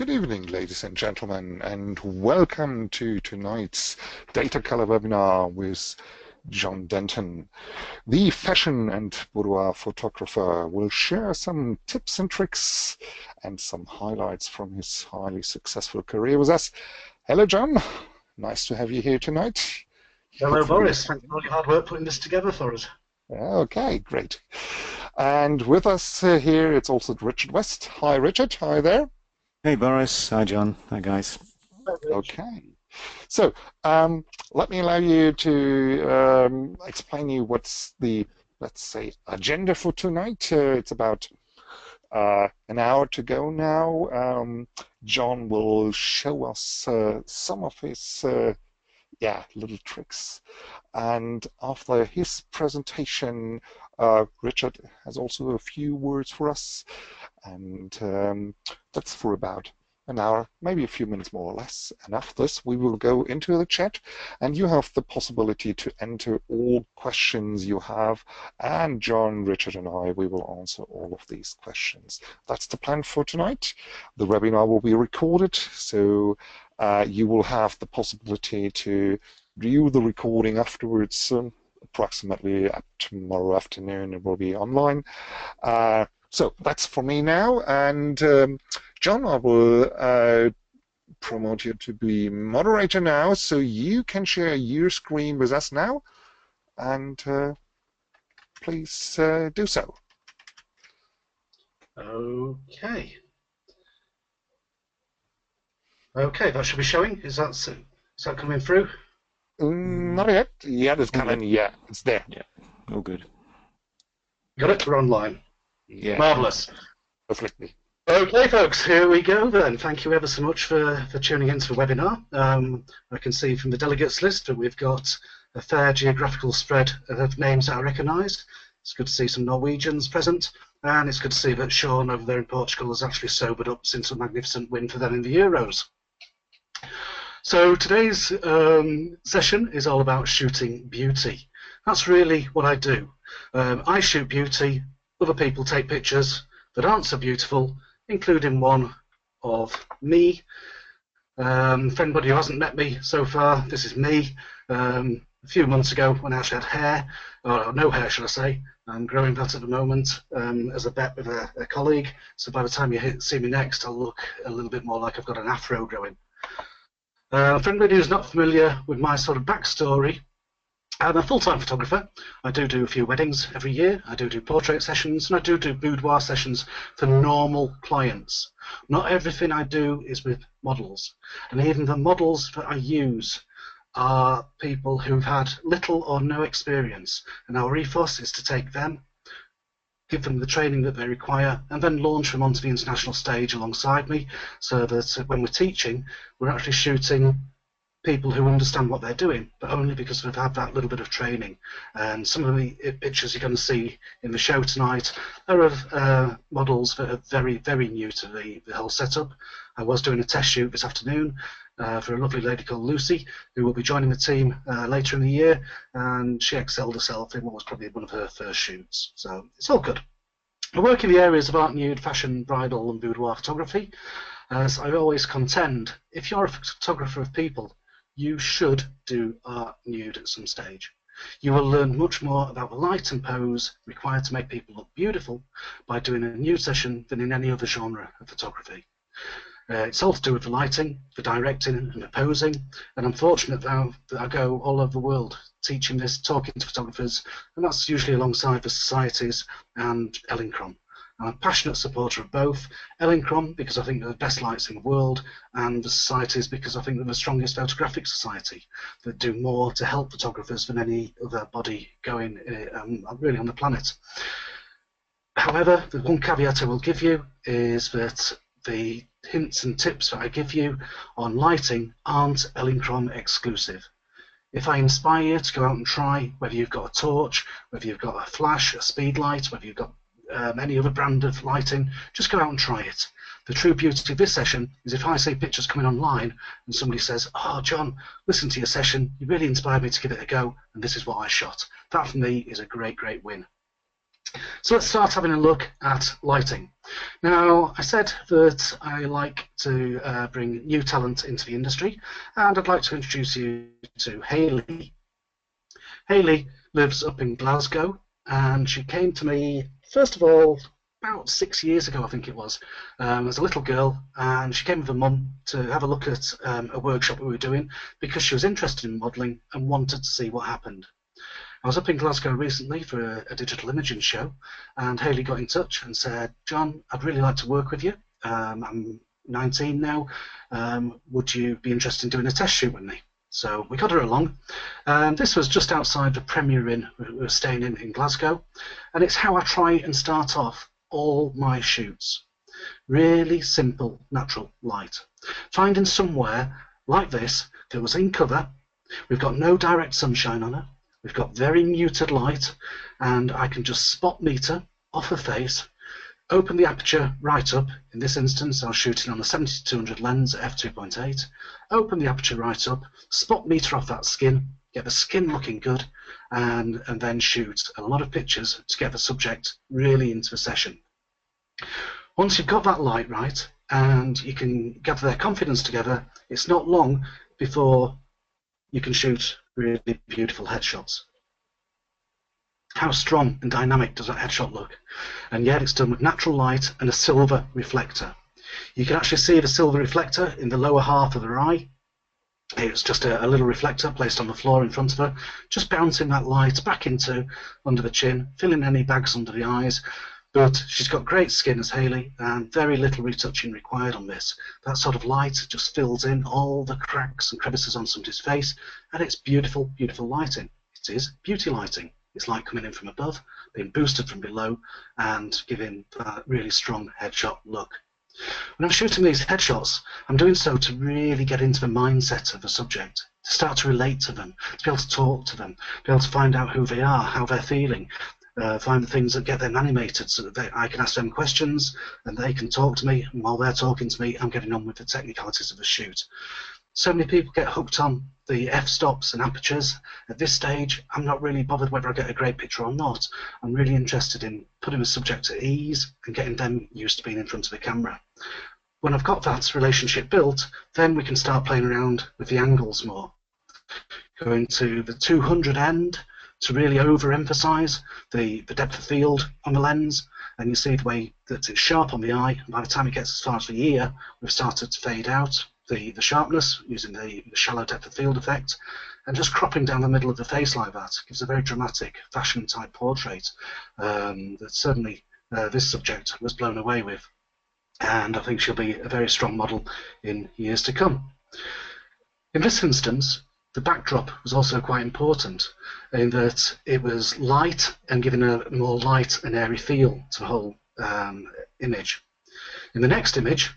Good evening, ladies and gentlemen, and welcome to tonight's Data Color webinar with John Denton. The fashion and boudoir photographer will share some tips and tricks and some highlights from his highly successful career with us. Hello, John. Nice to have you here tonight. Hello, Hopefully Boris. Thanks for all your hard work putting this together for us. Okay, great. And with us here, it's also Richard West. Hi, Richard. Hi there. Hey Boris, hi John, hi guys. Okay, so let me allow you to explain you what's the, let's say, agenda for tonight. It's about an hour to go now. John will show us some of his little tricks, and after his presentation, Richard has also a few words for us, and that's for about an hour, maybe a few minutes more or less. And after this, we will go into the chat, and you have the possibility to enter all questions you have, and John, Richard, and we will answer all of these questions. That's the plan for tonight. The webinar will be recorded, so you will have the possibility to view the recording afterwards. Approximately at tomorrow afternoon, it will be online. So that's for me now, and John, I will promote you to be moderator now, so you can share your screen with us now, and please do so. Okay. Okay, that should be showing. Is that coming through? Not yet. Yeah, it's coming. Yeah, it's there. Yeah, all good. Got it? We're online. Yeah. Marvellous. Perfectly. Okay, folks, here we go then. Thank you ever so much for tuning into the webinar. I can see from the delegates list that we've got a fair geographical spread of names that I recognise. It's good to see some Norwegians present, and it's good to see that Sean over there in Portugal has actually sobered up since a magnificent win for them in the Euros. So today's session is all about shooting beauty. That's really what I do. I shoot beauty. Other people take pictures that aren't so beautiful, including one of me. For anybody who hasn't met me so far, this is me. A few months ago when I actually had hair, or no hair should I say. I'm growing that at the moment as a bet with a colleague. So by the time you see me next, I'll look a little bit more like I've got an afro growing. For anybody who's not familiar with my sort of backstory, I'm a full-time photographer. I do a few weddings every year. I do portrait sessions, and I do boudoir sessions for normal clients. Not everything I do is with models, and even the models that I use are people who've had little or no experience, and our ethos is to take them, give them the training that they require, and then launch them onto the international stage alongside me, so that when we're teaching, we're actually shooting people who understand what they're doing, but only because they've had that little bit of training. And some of the pictures you're going to see in the show tonight are of models that are very, very new to the whole setup. I was doing a test shoot this afternoon for a lovely lady called Lucy, who will be joining the team later in the year, and she excelled herself in what was probably one of her first shoots. So it's all good. I work in the areas of art, nude, fashion, bridal, and boudoir photography. As I always contend, if you're a photographer of people, you should do art nude at some stage. You will learn much more about the light and pose required to make people look beautiful by doing a nude session than in any other genre of photography. It's all to do with the lighting, the directing, and the posing, and I'm fortunate now that I go all over the world teaching this, talking to photographers, and that's usually alongside the societies and Ellincrom. I'm a passionate supporter of both, Ellincrom because I think they're the best lights in the world, and the societies because I think they're the strongest photographic society that do more to help photographers than any other body going really on the planet. However, the one caveat I will give you is that the hints and tips that I give you on lighting aren't Ellincrom exclusive. If I inspire you to go out and try, whether you've got a torch, whether you've got a flash, a speed light, whether you've got any other brand of lighting, just go out and try it. The true beauty of this session is if I see pictures coming online and somebody says, "Oh, John, listen to your session, you really inspired me to give it a go, and this is what I shot." That for me is a great, great win. So let's start having a look at lighting. Now, I said that I like to bring new talent into the industry, and I'd like to introduce you to Hayley. Hayley lives up in Glasgow, and she came to me, first of all, about 6 years ago, I think it was, as a little girl, and she came with her mum to have a look at a workshop we were doing because she was interested in modelling and wanted to see what happened. I was up in Glasgow recently for a digital imaging show, and Hayley got in touch and said, "John, I'd really like to work with you. I'm 19 now. Would you be interested in doing a test shoot with me?" So we got her along. This was just outside the Premier Inn we were staying in Glasgow, and it's how I try and start off all my shoots. Really simple, natural light. Finding somewhere like this that was in cover. We've got no direct sunshine on her. We've got very muted light, and I can just spot meter off her face, open the aperture right up. In this instance, I was shooting on a 70-200 lens at f2.8. Open the aperture right up, spot meter off that skin, get the skin looking good, and then shoot a lot of pictures to get the subject really into a session. Once you've got that light right, and you can gather their confidence together, it's not long before you can shoot really beautiful headshots. How strong and dynamic does that headshot look? And yet it's done with natural light and a silver reflector. You can actually see the silver reflector in the lower half of her eye. It's just a little reflector placed on the floor in front of her, just bouncing that light back into under the chin, filling any bags under the eyes. But she's got great skin as Hayley, and very little retouching required on this. That sort of light just fills in all the cracks and crevices on somebody's face, and it's beautiful, beautiful lighting. It is beauty lighting. It's light coming in from above, being boosted from below, and giving that really strong headshot look. When I'm shooting these headshots, I'm doing so to really get into the mindset of the subject, to start to relate to them, to be able to talk to them, be able to find out who they are, how they're feeling, find the things that get them animated so that I can ask them questions and they can talk to me, and while they're talking to me, I'm getting on with the technicalities of the shoot. So many people get hooked on the f-stops and apertures. At this stage, I'm not really bothered whether I get a great picture or not. I'm really interested in putting the subject at ease and getting them used to being in front of the camera. When I've got that relationship built, then we can start playing around with the angles more. Going to the 200 end to really overemphasize the depth of field on the lens, and you see the way that it's sharp on the eye. By the time it gets as far as the ear, we've started to fade out the sharpness using the shallow depth of field effect, and just cropping down the middle of the face like that gives a very dramatic fashion type portrait that certainly this subject was blown away with, and I think she'll be a very strong model in years to come. In this instance, the backdrop was also quite important in that it was light and giving a more light and airy feel to the whole image. In the next image,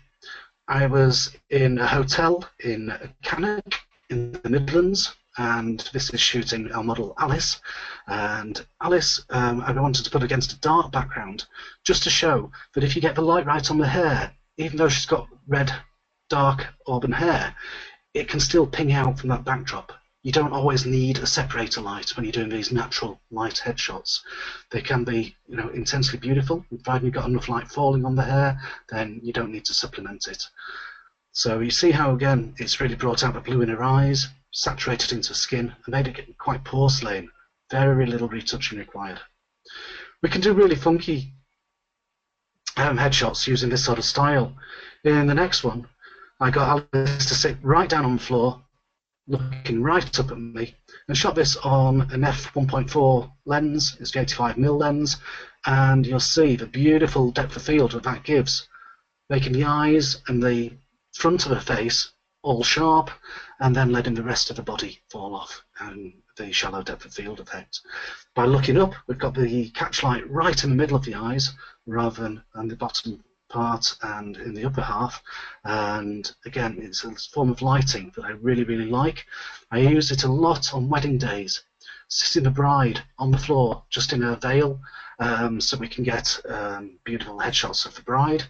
I was in a hotel in Cannock in the Midlands, and this is shooting our model Alice. And Alice, I wanted to put against a dark background just to show that if you get the light right on the hair, even though she's got red, dark auburn hair, it can still ping out from that backdrop. You don't always need a separator light when you're doing these natural light headshots. They can be, intensely beautiful. Provided you've got enough light falling on the hair, then you don't need to supplement it. So you see how, again, it's really brought out the blue in her eyes, saturated into skin, and made it quite porcelain. Very little retouching required. We can do really funky headshots using this sort of style. In the next one, I got Alice to sit right down on the floor, looking right up at me, and shot this on an f1.4 lens. It's the 85mm lens, and you'll see the beautiful depth of field that gives, making the eyes and the front of her face all sharp, and then letting the rest of the body fall off, and the shallow depth of field effect. By looking up, we've got the catchlight right in the middle of the eyes, rather than on the bottom part and in the upper half, and again, it's a form of lighting that I really, really like. I use it a lot on wedding days, sitting the bride on the floor just in her veil, so we can get beautiful headshots of the bride.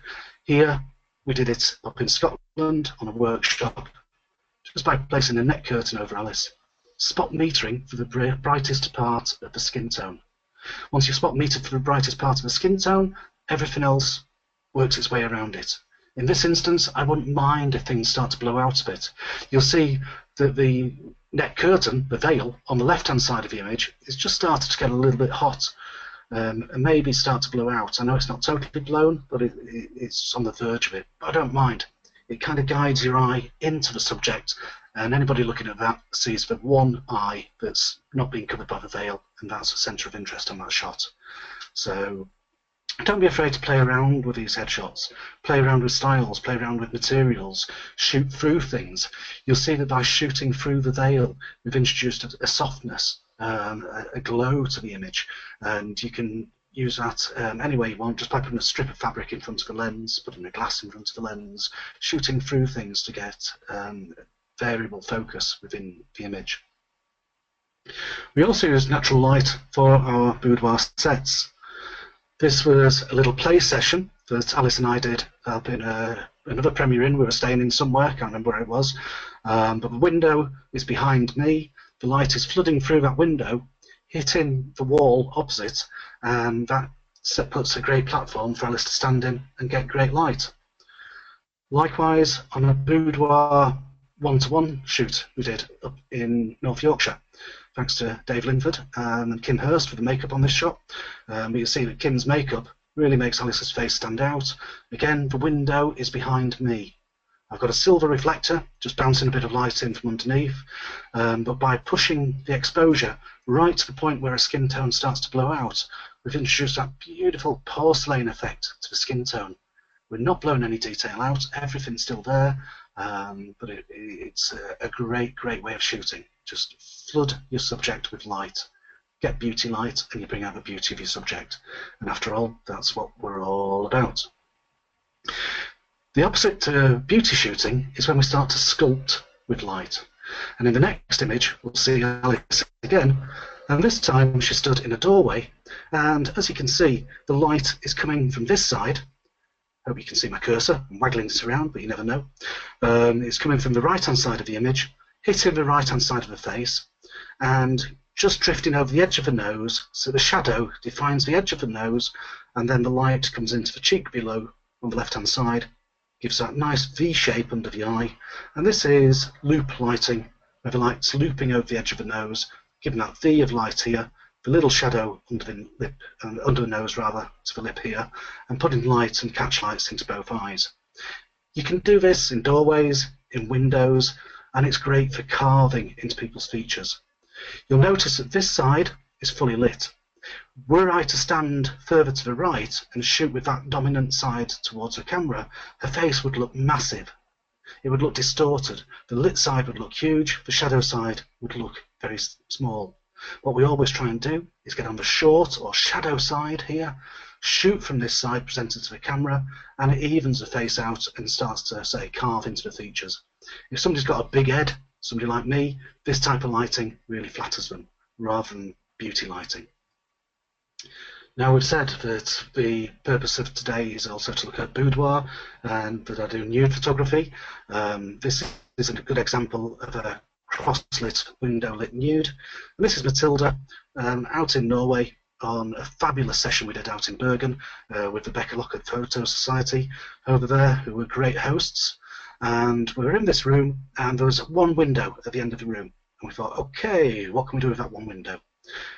Here we did it up in Scotland on a workshop, just by placing a neck curtain over Alice, spot metering for the brightest part of the skin tone. Once you've spot metered for the brightest part of the skin tone, everything else works its way around it. In this instance, I wouldn't mind if things start to blow out a bit. You'll see that the neck curtain, the veil, on the left-hand side of the image is just started to get a little bit hot and maybe start to blow out. I know it's not totally blown, but it's on the verge of it. But I don't mind. It kind of guides your eye into the subject, and anybody looking at that sees the one eye that's not being covered by the veil, and that's the centre of interest on that shot. So don't be afraid to play around with these headshots. Play around with styles, play around with materials, shoot through things. You'll see that by shooting through the veil, we've introduced a softness, a glow to the image, and you can use that any way you want, just by putting a strip of fabric in front of the lens, putting a glass in front of the lens, shooting through things to get variable focus within the image. We also use natural light for our boudoir sets. This was a little play session that Alice and I did up in another Premier Inn. We were staying in somewhere, can't remember where it was, but the window is behind me. The light is flooding through that window, hitting the wall opposite, and that puts a great platform for Alice to stand in and get great light. Likewise, on a boudoir one-to-one shoot we did up in North Yorkshire, thanks to Dave Linford and Kim Hurst for the makeup on this shot. But you'll see that Kim's makeup really makes Alice's face stand out. Again, the window is behind me. I've got a silver reflector just bouncing a bit of light in from underneath, but by pushing the exposure right to the point where a skin tone starts to blow out, we've introduced that beautiful porcelain effect to the skin tone. We're not blowing any detail out, everything's still there, but it's a great way of shooting. Just flood your subject with light, get beauty light, and you bring out the beauty of your subject. And after all, that's what we're all about. The opposite to beauty shooting is when we start to sculpt with light. And in the next image, we'll see Alice again, and this time she stood in a doorway, and as you can see, the light is coming from this side. Hope you can see my cursor. I'm waggling this around, but you never know. It's coming from the right-hand side of the image, hitting the right-hand side of the face, and just drifting over the edge of the nose, so the shadow defines the edge of the nose, and then the light comes into the cheek below on the left-hand side, gives that nice V shape under the eye, and this is loop lighting, where the light's looping over the edge of the nose, giving that V of light here, the little shadow under the lip, under the nose rather, to the lip here, and putting light and catch lights into both eyes. You can do this in doorways, in windows, and it's great for carving into people's features. You'll notice that this side is fully lit. Were I to stand further to the right and shoot with that dominant side towards the camera, her face would look massive. It would look distorted. The lit side would look huge, the shadow side would look very small. What we always try and do is get on the short or shadow side here, shoot from this side presented to the camera, and it evens the face out and starts to, say, carve into the features. If somebody's got a big head, somebody like me, this type of lighting really flatters them, rather than beauty lighting. Now, we've said that the purpose of today is also to look at boudoir, and that I do nude photography. This is a good example of a cross-lit, window-lit nude. And this is Matilda out in Norway on a fabulous session we did out in Bergen with the Becca Lockett Photo Society over there, who were great hosts. And we were in this room, and there was one window at the end of the room. And we thought, okay, what can we do with that one window?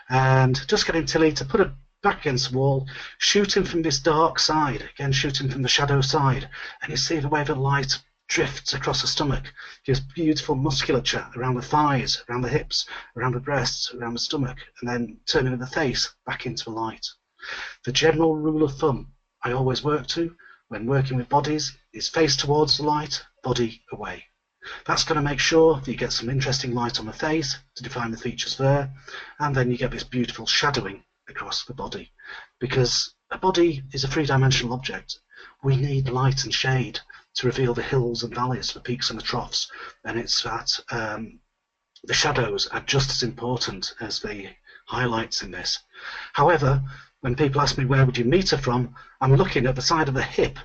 And just getting Tilly to put it back against the wall, shooting from this dark side, again shooting from the shadow side. And you see the way the light drifts across the stomach, gives beautiful musculature around the thighs, around the hips, around the breasts, around the stomach, and then turning the face back into the light. The general rule of thumb I always work to when working with bodies is face towards the light, body away. That's going to make sure that you get some interesting light on the face to define the features there, and then you get this beautiful shadowing across the body. Because a body is a three-dimensional object. We need light and shade to reveal the hills and valleys, the peaks and the troughs, and it's that the shadows are just as important as the highlights in this. However, when people ask me where would you meter from, I'm looking at the side of the hip,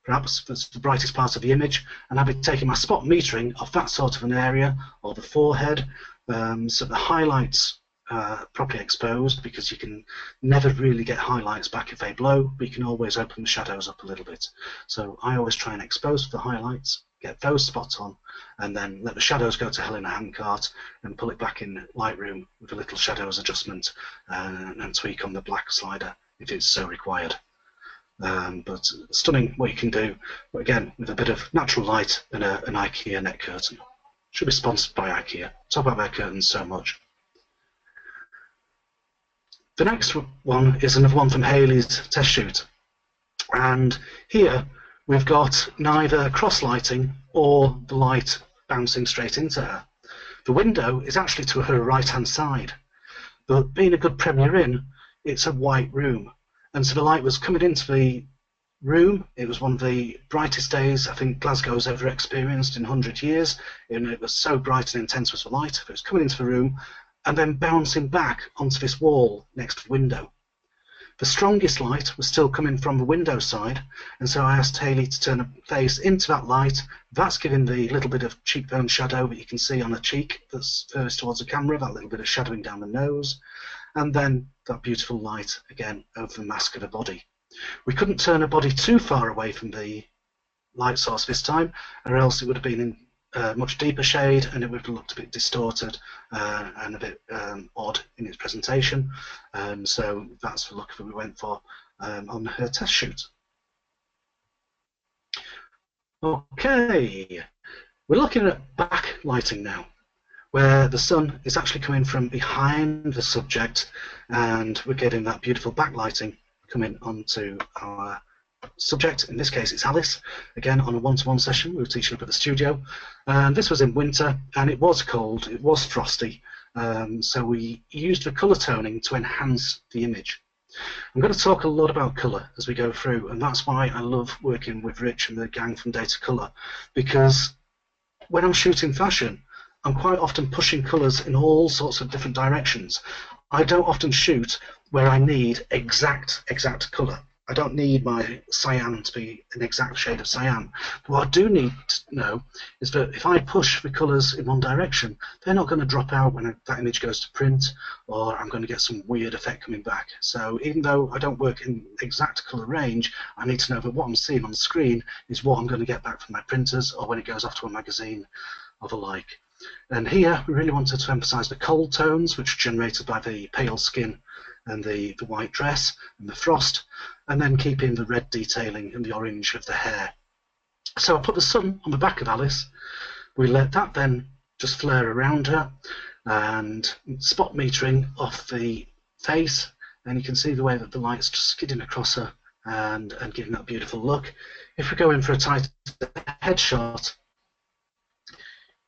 perhaps that's the brightest part of the image, and I'll be taking my spot metering off that sort of an area, or the forehead, so the highlights properly exposed, because you can never really get highlights back if they blow, but you can always open the shadows up a little bit. So I always try and expose the highlights, get those spots on, and then let the shadows go to hell in a handcart and pull it back in Lightroom with a little shadows adjustment and tweak on the black slider if it's so required. But stunning what you can do, but again, with a bit of natural light and an IKEA net curtain. Should be sponsored by IKEA. Talk about their curtains so much. The next one is another one from Hayley's test shoot. And here we've got neither cross lighting or the light bouncing straight into her. The window is actually to her right-hand side. But being a good Premier Inn, it's a white room. And so the light was coming into the room. It was one of the brightest days I think Glasgow's ever experienced in 100 years. And it was so bright and intense was the light. It was coming into the room and then bouncing back onto this wall next to the window. The strongest light was still coming from the window side, and so I asked Hayley to turn her face into that light. That's giving the little bit of cheekbone shadow that you can see on the cheek that's furthest towards the camera, that little bit of shadowing down the nose, and then that beautiful light again over the mask of the body. We couldn't turn her body too far away from the light source this time, or else it would have been in much deeper shade and it would have looked a bit distorted and a bit odd in its presentation. So that's the look that we went for on her test shoot. Okay, we're looking at backlighting now, where the sun is actually coming from behind the subject and we're getting that beautiful backlighting coming onto our subject. In this case it's Alice, again on a one-to-one session. We were teaching up at the studio, and this was in winter and it was cold, it was frosty, so we used the colour toning to enhance the image. I'm going to talk a lot about colour as we go through, and that's why I love working with Rich and the gang from Data Colour, because when I'm shooting fashion I'm quite often pushing colours in all sorts of different directions. I don't often shoot where I need exact colour. I don't need my cyan to be an exact shade of cyan. But what I do need to know is that if I push the colours in one direction, they're not going to drop out when that image goes to print, or I'm going to get some weird effect coming back. So even though I don't work in exact colour range, I need to know that what I'm seeing on the screen is what I'm going to get back from my printers, or when it goes off to a magazine or the like. And here we really wanted to emphasise the cold tones, which are generated by the pale skin and the white dress and the frost, and then keeping the red detailing and the orange of the hair. So I put the sun on the back of Alice. We let that then just flare around her and spot metering off the face, and you can see the way that the light's just skidding across her and giving that beautiful look. If we go in for a tight headshot,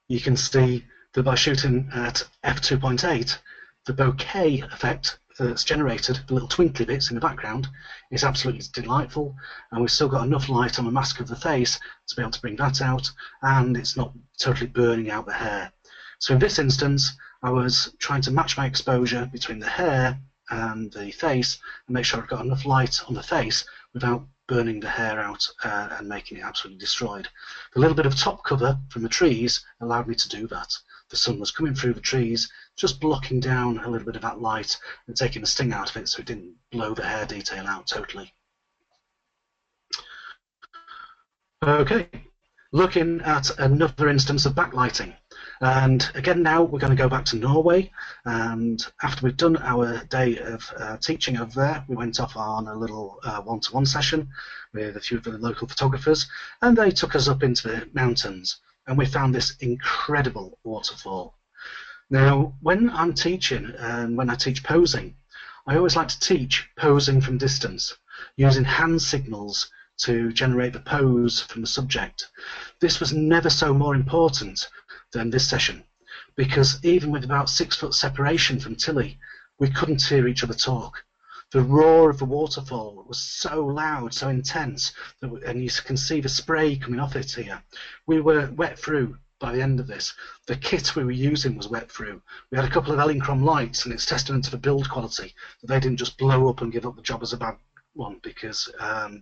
you can see that by shooting at f2.8, the bokeh effect that's generated, the little twinkly bits in the background, is absolutely delightful, and we've still got enough light on the mask of the face to be able to bring that out, and it's not totally burning out the hair. So in this instance, I was trying to match my exposure between the hair and the face and make sure I've got enough light on the face without burning the hair out and making it absolutely destroyed. The little bit of top cover from the trees allowed me to do that. The sun was coming through the trees, just blocking down a little bit of that light and taking the sting out of it so it didn't blow the hair detail out totally. Okay, looking at another instance of backlighting. And again now we're going to go back to Norway, and after we've done our day of teaching over there, we went off on a little one-to-one session with a few of the local photographers, and they took us up into the mountains and we found this incredible waterfall. Now when I'm teaching and when I teach posing, I always like to teach posing from distance, using hand signals to generate the pose from the subject. This was never so more important than this session, because even with about 6 foot separation from Tilly, we couldn't hear each other talk. The roar of the waterfall was so loud, so intense, that and you can see the spray coming off it here. We were wet through by the end of this. The kit we were using was wet through. We had a couple of Elinchrom lights, and it's testament to the build quality that they didn't just blow up and give up the job as a bad one, because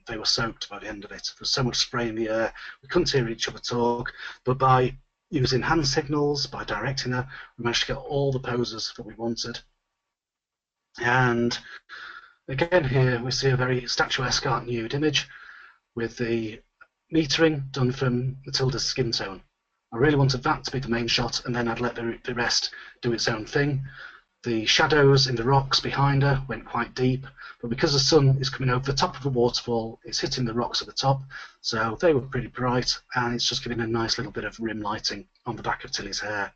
they were soaked by the end of it. There was so much spray in the air, we couldn't hear each other talk, but by using hand signals, by directing her, we managed to get all the poses that we wanted. And again here we see a very statuesque art nude image with the metering done from Matilda's skin tone. I really wanted that to be the main shot, and then I'd let the rest do its own thing. The shadows in the rocks behind her went quite deep, but because the sun is coming over the top of the waterfall, it's hitting the rocks at the top, so they were pretty bright, and it's just giving a nice little bit of rim lighting on the back of Tilly's hair.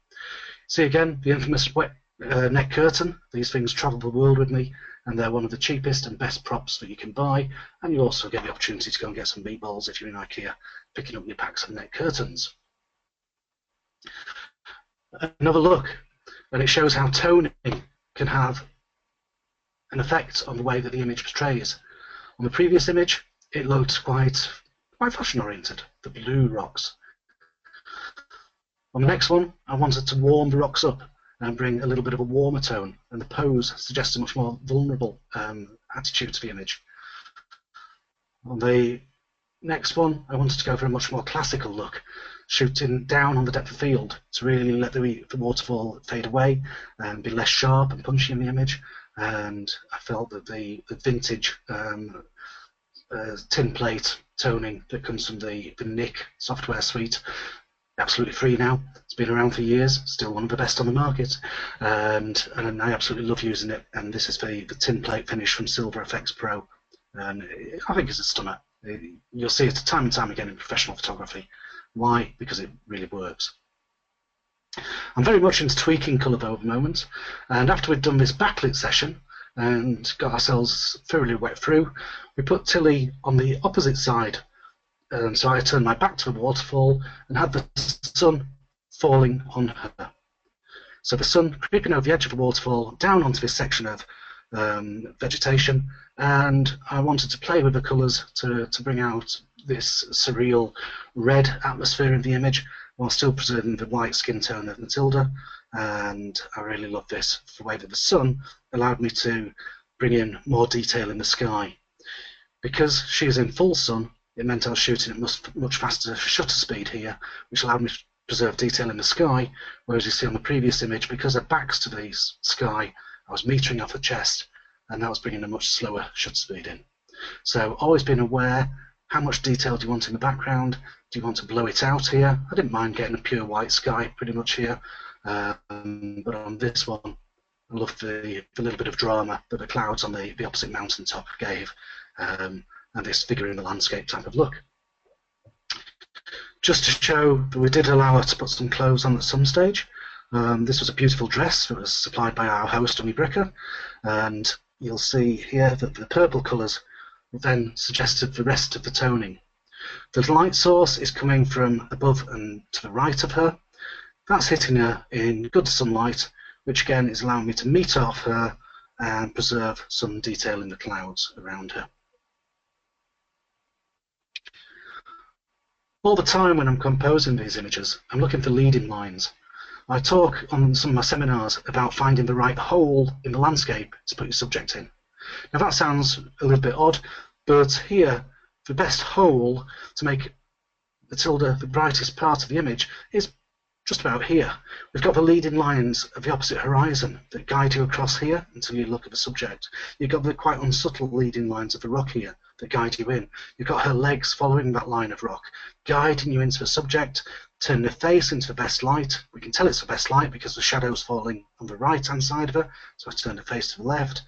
See again, the infamous wet neck curtain. These things travel the world with me, and they're one of the cheapest and best props that you can buy, and you also get the opportunity to go and get some meatballs if you're in IKEA picking up your packs of neck curtains. Another look, and it shows how toning can have an effect on the way that the image portrays. On the previous image, it looked quite fashion oriented, the blue rocks. On the next one, I wanted to warm the rocks up and bring a little bit of a warmer tone, and the pose suggests a much more vulnerable attitude to the image. On the next one, I wanted to go for a much more classical look, shooting down on the depth of field to really let the waterfall fade away and be less sharp and punchy in the image. And I felt that the vintage tin plate toning that comes from the Nick software suite, absolutely free now. It's been around for years, still one of the best on the market, and I absolutely love using it. And this is the tin plate finish from Silver FX Pro, and I think it's a stunner. You'll see it time and time again in professional photography. Why? Because it really works. I'm very much into tweaking colour though at the moment, and after we'd done this backlit session and got ourselves thoroughly wet through, we put Tilly on the opposite side. So I turned my back to the waterfall and had the sun falling on her. So the sun creeping over the edge of the waterfall down onto this section of vegetation, and I wanted to play with the colours to bring out this surreal red atmosphere of the image while still preserving the white skin tone of Matilda. And I really love this, the way that the sun allowed me to bring in more detail in the sky. Because she is in full sun, it meant I was shooting at much faster shutter speed here, which allowed me to preserve detail in the sky, whereas you see on the previous image, because her back's to the sky, I was metering off her chest, and that was bringing a much slower shutter speed in. So always being aware, how much detail do you want in the background? Do you want to blow it out here? I didn't mind getting a pure white sky pretty much here, but on this one, I love the little bit of drama that the clouds on the opposite mountaintop gave, and this figure in the landscape type of look. Just to show that we did allow her to put some clothes on at some stage. This was a beautiful dress that was supplied by our host, Tommy Bricker, and you'll see here that the purple colours then suggested the rest of the toning. The light source is coming from above and to the right of her. That's hitting her in good sunlight, which again is allowing me to meter off her and preserve some detail in the clouds around her. All the time when I'm composing these images, I'm looking for leading lines. I talk on some of my seminars about finding the right hole in the landscape to put your subject in. Now that sounds a little bit odd, but here the best hole to make Matilda the brightest part of the image is just about here. We've got the leading lines of the opposite horizon that guide you across here until you look at the subject. You've got the quite unsubtle leading lines of the rock here that guide you in. You've got her legs following that line of rock, guiding you into the subject. Turn the face into the best light. We can tell it's the best light because the shadow's falling on the right-hand side of her, so I turn the face to the left.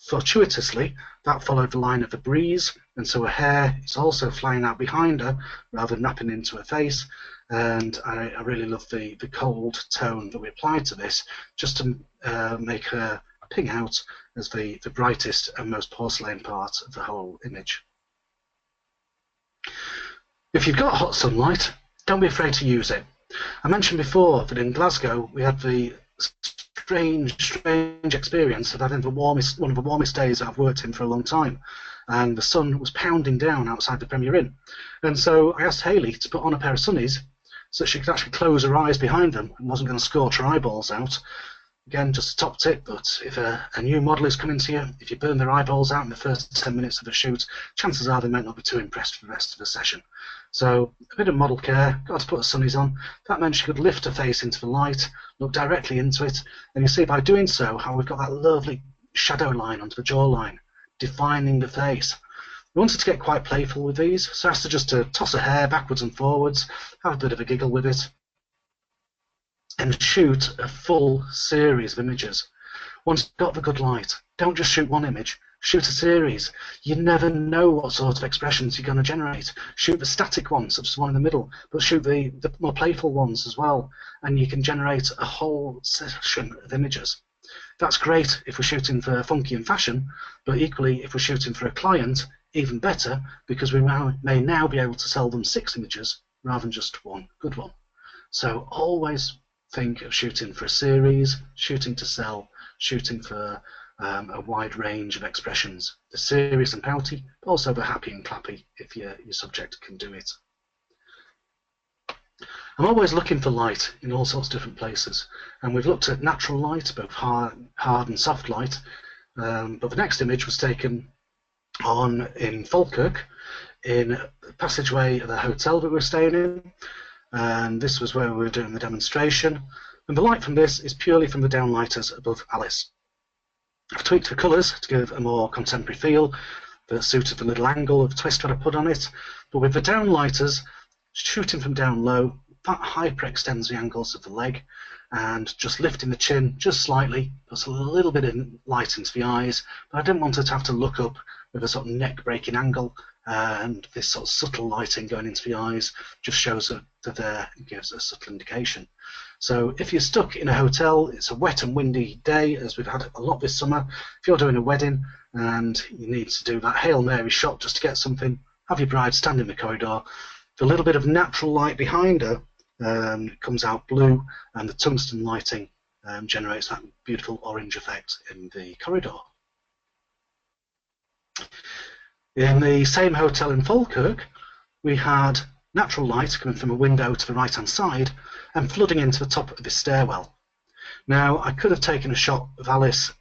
Fortuitously, that followed the line of the breeze, and so her hair is also flying out behind her rather than napping into her face. And I really love the cold tone that we applied to this, just to make her ping out as the brightest and most porcelain part of the whole image. If you've got hot sunlight, don't be afraid to use it. I mentioned before that in Glasgow we had the strange experience of having one of the warmest days I've worked in for a long time, and the sun was pounding down outside the Premier Inn. And so I asked Hayley to put on a pair of sunnies so that she could actually close her eyes behind them and wasn't going to scorch her eyeballs out. Again, just a top tip, but if a new model is coming to you, if you burn their eyeballs out in the first 10 minutes of the shoot, chances are they might not be too impressed for the rest of the session. So a bit of model care, got to put her sunnies on. That meant she could lift her face into the light, look directly into it, and you see by doing so how we've got that lovely shadow line onto the jawline, defining the face. We wanted to get quite playful with these, so I asked her just to toss her hair backwards and forwards, have a bit of a giggle with it, and shoot a full series of images. Once you've got the good light, don't just shoot one image, shoot a series. You never know what sort of expressions you're going to generate. Shoot the static ones, such as one in the middle, but shoot the more playful ones as well, and you can generate a whole session of images. That's great if we're shooting for funky and fashion, but equally if we're shooting for a client, even better, because we may now be able to sell them 6 images rather than just one good one. So always think of shooting for a series, shooting to sell, shooting for a wide range of expressions. The serious and pouty, but also the happy and clappy if your subject can do it. I'm always looking for light in all sorts of different places, and we've looked at natural light, both hard and soft light, but the next image was taken in Falkirk, in a passageway of the hotel that we were staying in, and this was where we were doing the demonstration, and the light from this is purely from the downlighters above Alice. I've tweaked the colours to give a more contemporary feel that suited the little angle of twist that I put on it, but with the downlighters shooting from down low, that hyperextends the angles of the leg, and just lifting the chin just slightly puts a little bit of light into the eyes, but I didn't want her to have to look up with a sort of neck-breaking angle, and this sort of subtle lighting going into the eyes just shows that they're there and gives a subtle indication. So if you're stuck in a hotel, it's a wet and windy day, as we've had a lot this summer. If you're doing a wedding and you need to do that Hail Mary shot just to get something, have your bride stand in the corridor. The little bit of natural light behind her comes out blue, and the tungsten lighting generates that beautiful orange effect in the corridor. In the same hotel in Falkirk, we had natural light coming from a window to the right-hand side and flooding into the top of the stairwell. Now, I could have taken a shot of Alice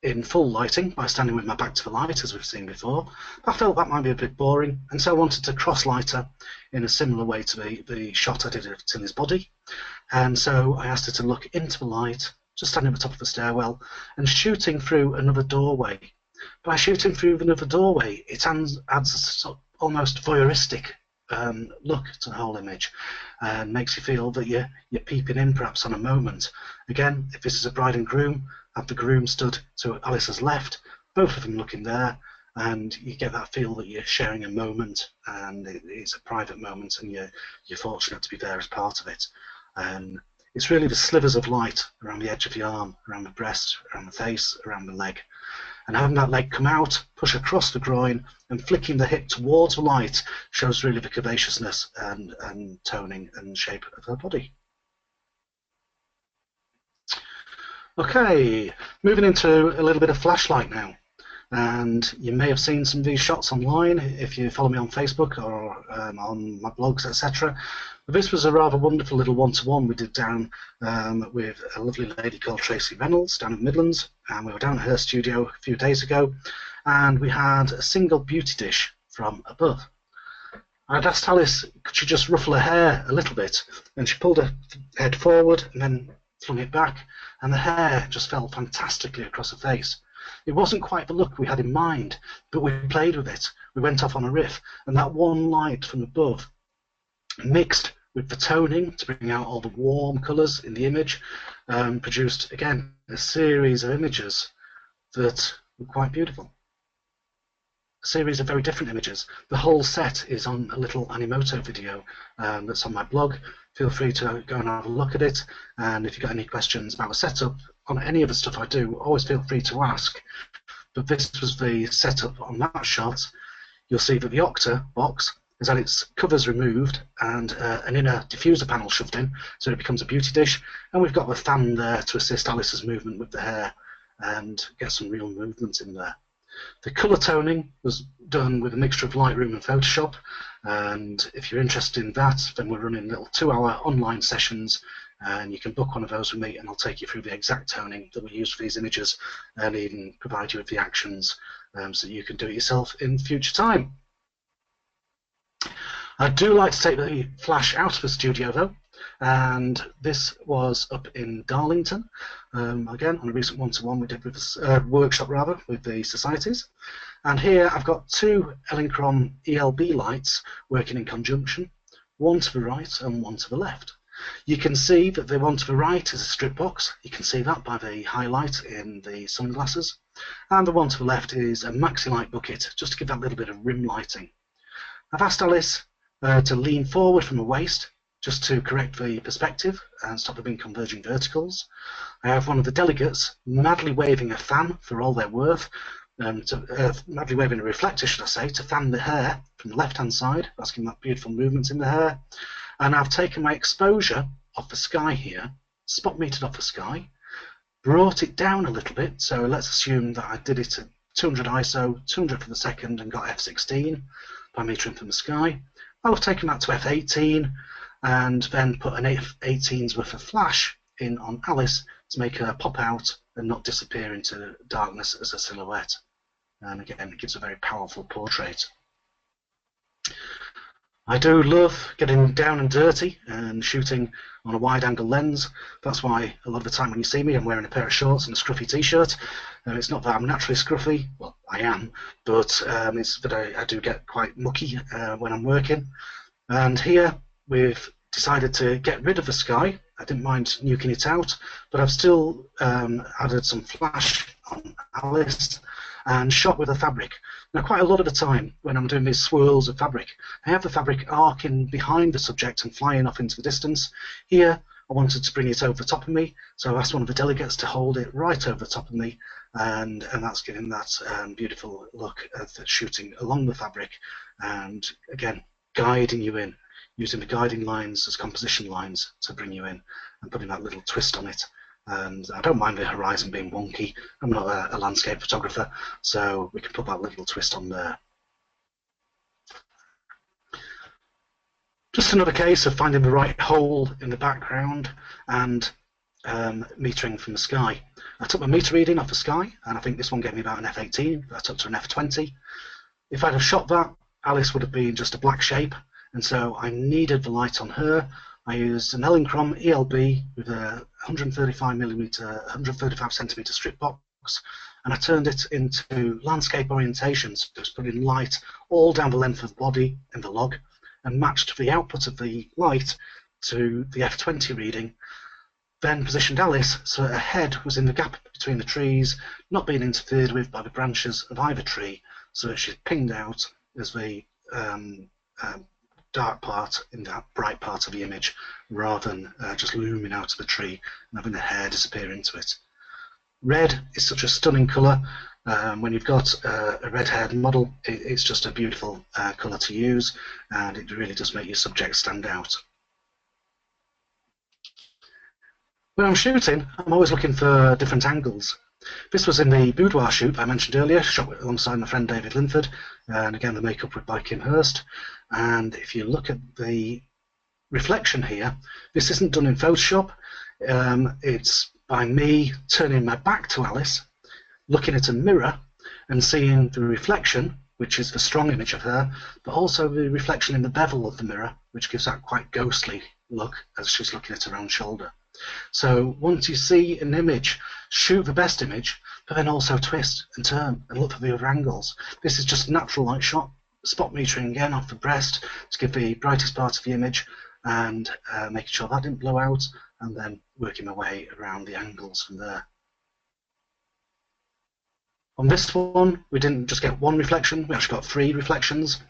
in full lighting by standing with my back to the light, as we've seen before, but I felt that might be a bit boring, and so I wanted to cross-light her in a similar way to the shot I did of Tilly's body. And so I asked her to look into the light, just standing at the top of the stairwell, and shooting through another doorway. By shooting through another doorway, it adds a sort of almost voyeuristic look to the whole image, and makes you feel that you're peeping in perhaps on a moment. Again, if this is a bride and groom, have the groom stood to Alice's left, both of them looking there, and you get that feel that you're sharing a moment, and it's a private moment, and you're fortunate to be there as part of it. And it's really the slivers of light around the edge of the arm, around the breast, around the face, around the leg. And having that leg come out, push across the groin, and flicking the hip towards the light shows really the curvaceousness and toning and shape of her body. Okay, moving into a little bit of flashlight now. And you may have seen some of these shots online if you follow me on Facebook or on my blogs, etc. This was a rather wonderful little one-to-one we did down with a lovely lady called Tracy Reynolds down in the Midlands, and we were down at her studio a few days ago, and we had a single beauty dish from above. I'd asked Alice, could she just ruffle her hair a little bit, and she pulled her head forward and then flung it back, and the hair just fell fantastically across her face. It wasn't quite the look we had in mind, but we played with it. We went off on a riff, and that one light from above, mixed with the toning to bring out all the warm colours in the image, produced, again, a series of images that were quite beautiful. A series of very different images. The whole set is on a little Animoto video that's on my blog. Feel free to go and have a look at it, and if you've got any questions about the setup on any of the stuff I do, always feel free to ask. But this was the setup on that shot. You'll see that the Octa box has had its covers removed and an inner diffuser panel shoved in, so it becomes a beauty dish, and we've got the fan there to assist Alice's movement with the hair and get some real movement in there. The colour toning was done with a mixture of Lightroom and Photoshop, and if you're interested in that, then we're running little 2-hour online sessions, and you can book one of those with me, and I'll take you through the exact toning that we use for these images, and even provide you with the actions so that you can do it yourself in future time. I do like to take the flash out of the studio though, and this was up in Darlington, again on a recent one-to-one we did with workshop rather with the societies. And here I've got two Elinchrom ELB lights working in conjunction, one to the right and one to the left. You can see that the one to the right is a strip box. You can see that by the highlight in the sunglasses. And the one to the left is a maxi light bucket, just to give that little bit of rim lighting. I've asked Alice to lean forward from the waist, just to correct the perspective and stop there being converging verticals. I have one of the delegates madly waving a fan for all they're worth, madly waving a reflector, should I say, to fan the hair from the left-hand side, asking that beautiful movement in the hair. And I've taken my exposure off the sky here, spot metered off the sky, brought it down a little bit, so let's assume that I did it at 200 ISO, 200 for the second, and got f16 by metering from the sky. I've taken that to f18 and then put an f18's worth of flash in on Alice to make her pop out and not disappear into darkness as a silhouette. And again, it gives a very powerful portrait. I do love getting down and dirty and shooting on a wide-angle lens. That's why a lot of the time when you see me, I'm wearing a pair of shorts and a scruffy t-shirt. It's not that I'm naturally scruffy, well, I am, but it's that I do get quite mucky when I'm working. And here we've decided to get rid of the sky. I didn't mind nuking it out, but I've still added some flash on Alice and shot with the fabric. Now, quite a lot of the time when I'm doing these swirls of fabric, I have the fabric arcing behind the subject and flying off into the distance. Here, I wanted to bring it over the top of me, so I asked one of the delegates to hold it right over the top of me, and that's giving that beautiful look of the shooting along the fabric, and again, guiding you in, using the guiding lines as composition lines to bring you in, and putting that little twist on it. And I don't mind the horizon being wonky. I'm not a landscape photographer, so we can put that little twist on there. Just another case of finding the right hole in the background and metering from the sky. I took my meter reading off the sky, and I think this one gave me about an f18. I took to an f20. If I'd have shot that, Alice would have been just a black shape, and so I needed the light on her. I used an Elinchrom ELB with a 135 centimeter strip box, and I turned it into landscape orientations, just putting light all down the length of the body in the log, and matched the output of the light to the f20 reading. Then positioned Alice so her head was in the gap between the trees, not being interfered with by the branches of either tree, so that she's pinged out as the dark part in that bright part of the image, rather than just looming out of the tree and having the hair disappear into it. Red is such a stunning colour. When you've got a red-haired model, it's just a beautiful colour to use, and it really does make your subject stand out. When I'm shooting, I'm always looking for different angles. This was in the boudoir shoot I mentioned earlier, shot alongside my friend David Linford, and again the makeup was by Kim Hurst. And if you look at the reflection here, this isn't done in Photoshop. It's by me turning my back to Alice, looking at a mirror and seeing the reflection, which is the strong image of her, but also the reflection in the bevel of the mirror, which gives that quite ghostly look as she's looking at her own shoulder. So once you see an image, shoot the best image, but then also twist and turn and look for the other angles. This is just a natural light shot, spot metering again off the breast to give the brightest part of the image, and making sure that didn't blow out, and then working my way around the angles from there. On this one, we didn't just get one reflection, we actually got 3 reflections.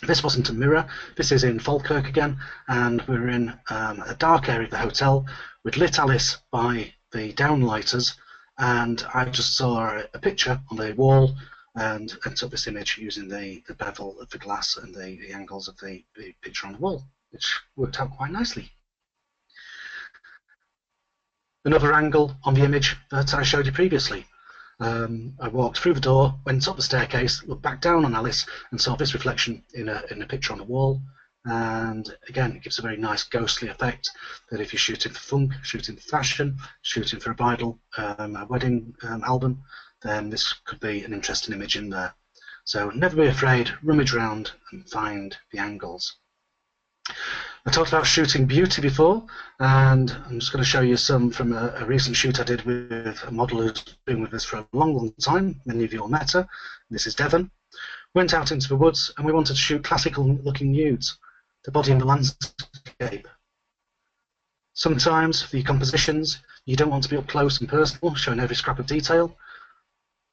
This wasn't a mirror, this is in Falkirk again, and we're in a dark area of the hotel. We'd lit Alice by the downlighters, and I just saw a picture on the wall and took this image using the bevel of the glass and the angles of the picture on the wall, which worked out quite nicely. Another angle on the image that I showed you previously. I walked through the door, went up the staircase, looked back down on Alice, and saw this reflection in a picture on the wall. And again, it gives a very nice ghostly effect that if you're shooting for funk, shooting for fashion, shooting for a bridal, a wedding album, then this could be an interesting image in there. So never be afraid, rummage around and find the angles. I talked about shooting beauty before, and I'm just going to show you some from a recent shoot I did with a model who's been with us for a long, long time. Many of you will met her. This is Devon. Went out into the woods, and we wanted to shoot classical-looking nudes, the body in the landscape. Sometimes, for your compositions, you don't want to be up close and personal, showing every scrap of detail.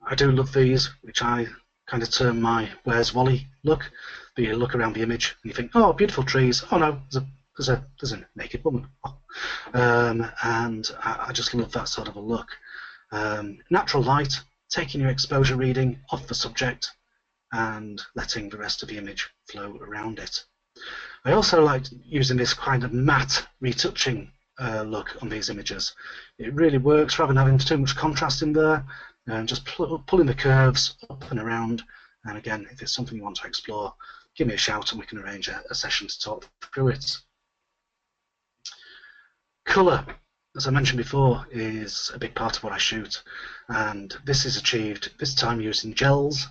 I do love these, which I kind of term my Where's Wally look. But you look around the image and you think, oh, beautiful trees. Oh no, there's a naked woman. Oh. And I just love that sort of a look. Natural light, taking your exposure reading off the subject and letting the rest of the image flow around it. I also like using this kind of matte retouching look on these images. It really works rather than having too much contrast in there, and just pulling the curves up and around. And again, if it's something you want to explore, give me a shout and we can arrange a session to talk through it. Colour, as I mentioned before, is a big part of what I shoot, and this is achieved this time using gels.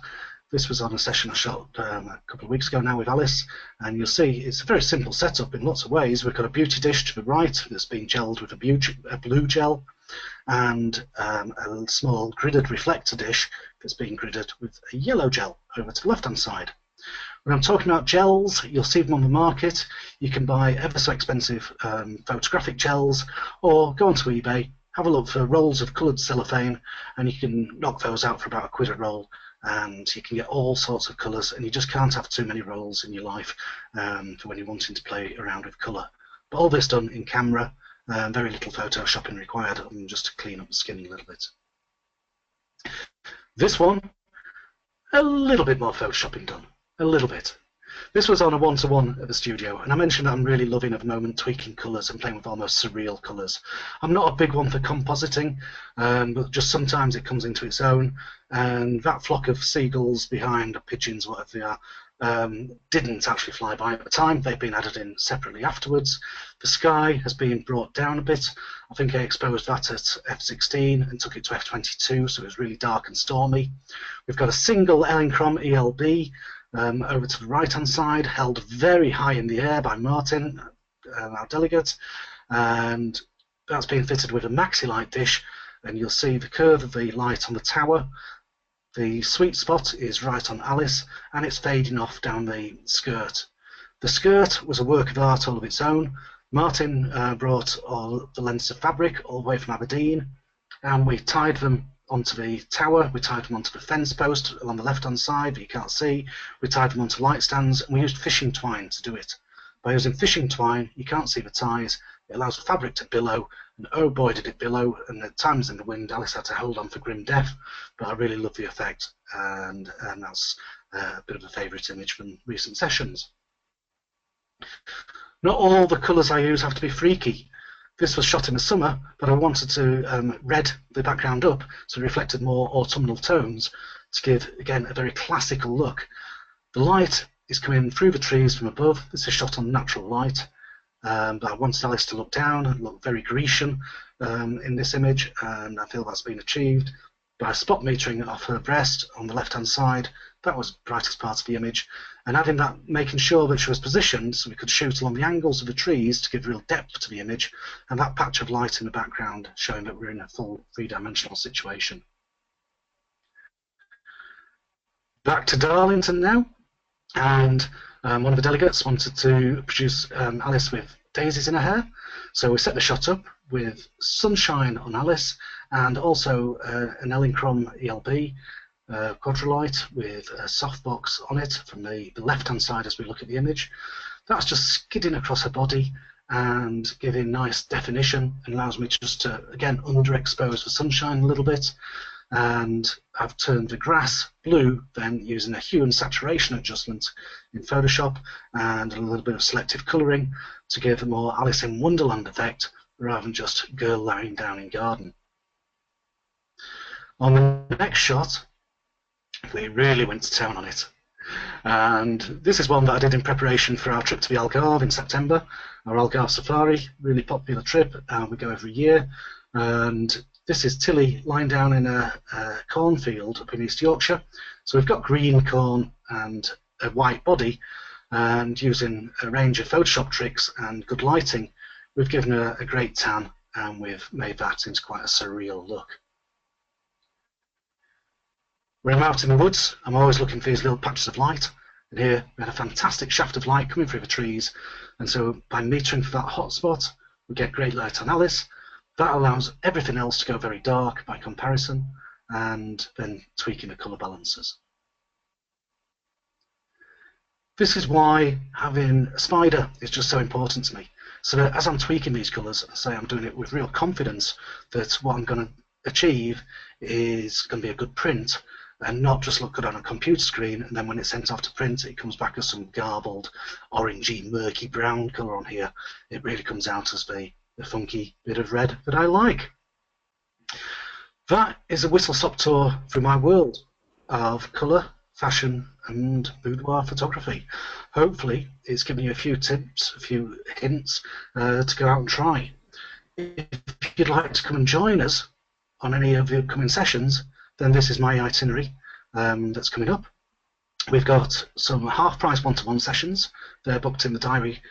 This was on a session I shot a couple of weeks ago now with Alice, and you'll see it's a very simple setup in lots of ways. We've got a beauty dish to the right that's being gelled with a blue gel, and a small gridded reflector dish that's being gridded with a yellow gel over to the left-hand side. When I'm talking about gels, you'll see them on the market. You can buy ever so expensive photographic gels, or go onto eBay, have a look for rolls of coloured cellophane, and you can knock those out for about £1 a roll. And you can get all sorts of colours, and you just can't have too many rolls in your life for when you're wanting to play around with colour. But all this done in camera, very little photoshopping required, just to clean up the skin a little bit. This one, a little bit more photoshopping done, a little bit. This was on a one-to-one at the studio, and I mentioned I'm really loving at the moment tweaking colours and playing with almost surreal colours. I'm not a big one for compositing, but just sometimes it comes into its own, and that flock of seagulls behind, or pigeons, whatever they are, didn't actually fly by at the time. They've been added in separately afterwards. The sky has been brought down a bit. I think I exposed that at f16 and took it to f22, so it was really dark and stormy. We've got a single Elinchrom ELB over to the right-hand side, held very high in the air by Martin, our delegate, and that's been fitted with a maxi light dish, and you'll see the curve of the light on the tower. The sweet spot is right on Alice, and it's fading off down the skirt. The skirt was a work of art all of its own. Martin brought all the lengths of fabric all the way from Aberdeen, and we tied them onto the tower. We tied them onto the fence post along the left-hand side that you can't see. We tied them onto light stands, and we used fishing twine to do it. By using fishing twine, you can't see the ties. It allows the fabric to billow, and oh boy did it billow, and at times in the wind Alice had to hold on for grim death, but I really love the effect, and that's a bit of a favourite image from recent sessions. Not all the colours I use have to be freaky. This was shot in the summer, but I wanted to red the background up so it reflected more autumnal tones to give, again, a very classical look. The light is coming through the trees from above. This is shot on natural light, but I wanted Alice to look down and look very Grecian in this image, and I feel that's been achieved by spot metering off her breast on the left-hand side. That was the brightest part of the image, and having that, making sure that she was positioned so we could shoot along the angles of the trees to give real depth to the image, and that patch of light in the background showing that we're in a full three-dimensional situation. Back to Darlington now, and one of the delegates wanted to produce Alice with daisies in her hair, so we set the shot up with sunshine on Alice and also an Elinchrom ELB quadrilight with a softbox on it from the left-hand side as we look at the image. That's just skidding across her body and giving nice definition, and allows me just to, again, underexpose the sunshine a little bit. And I've turned the grass blue then using a hue and saturation adjustment in Photoshop and a little bit of selective colouring to give a more Alice in Wonderland effect rather than just girl lying down in garden. On the next shot, we really went to town on it. And this is one that I did in preparation for our trip to the Algarve in September, our Algarve Safari, really popular trip, we go every year. And this is Tilly lying down in a cornfield up in East Yorkshire. So we've got green corn and a white body, and using a range of Photoshop tricks and good lighting, we've given her a great tan, and we've made that into quite a surreal look. When I'm out in the woods, I'm always looking for these little patches of light, and here we had a fantastic shaft of light coming through the trees, and so by metering for that hot spot, we get great light on Alice. That allows everything else to go very dark by comparison, and then tweaking the colour balances. This is why having a spider is just so important to me. So that as I'm tweaking these colours, I say I'm doing it with real confidence that what I'm going to achieve is going to be a good print and not just look good on a computer screen, and then when it's sent off to print, it comes back as some garbled, orangey, murky brown colour on here. It really comes out as the funky bit of red that I like. That is a whistle-stop tour through my world of colour, fashion and boudoir photography. Hopefully it's given you a few tips, a few hints to go out and try. If you'd like to come and join us on any of the upcoming sessions, then this is my itinerary that's coming up. We've got some half-price one-to-one sessions. They're booked in the diary,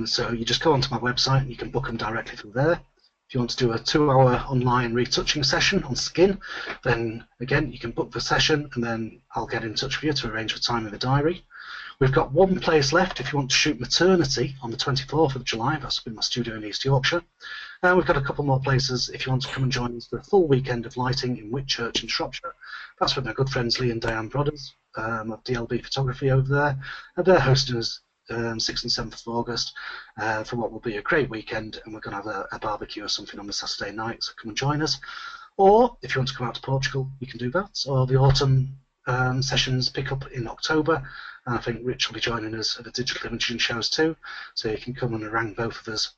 so you just go onto my website and you can book them directly through there. If you want to do a 2-hour online retouching session on skin, then again you can book the session and then I'll get in touch with you to arrange for time in the diary. We've got one place left if you want to shoot maternity on the 24th of July. That's in my studio in East Yorkshire. And we've got a couple more places if you want to come and join us for a full weekend of lighting in Whitchurch in Shropshire. That's with my good friends Lee and Diane Brothers of DLB Photography over there. And they're hosting us 6th and 7th of August for what will be a great weekend, and we're going to have a barbecue or something on the Saturday night, so come and join us. Or if you want to come out to Portugal, you can do that. Or the autumn sessions pick up in October, and I think Rich will be joining us at the digital imaging shows too, so you can come and harangue both of us.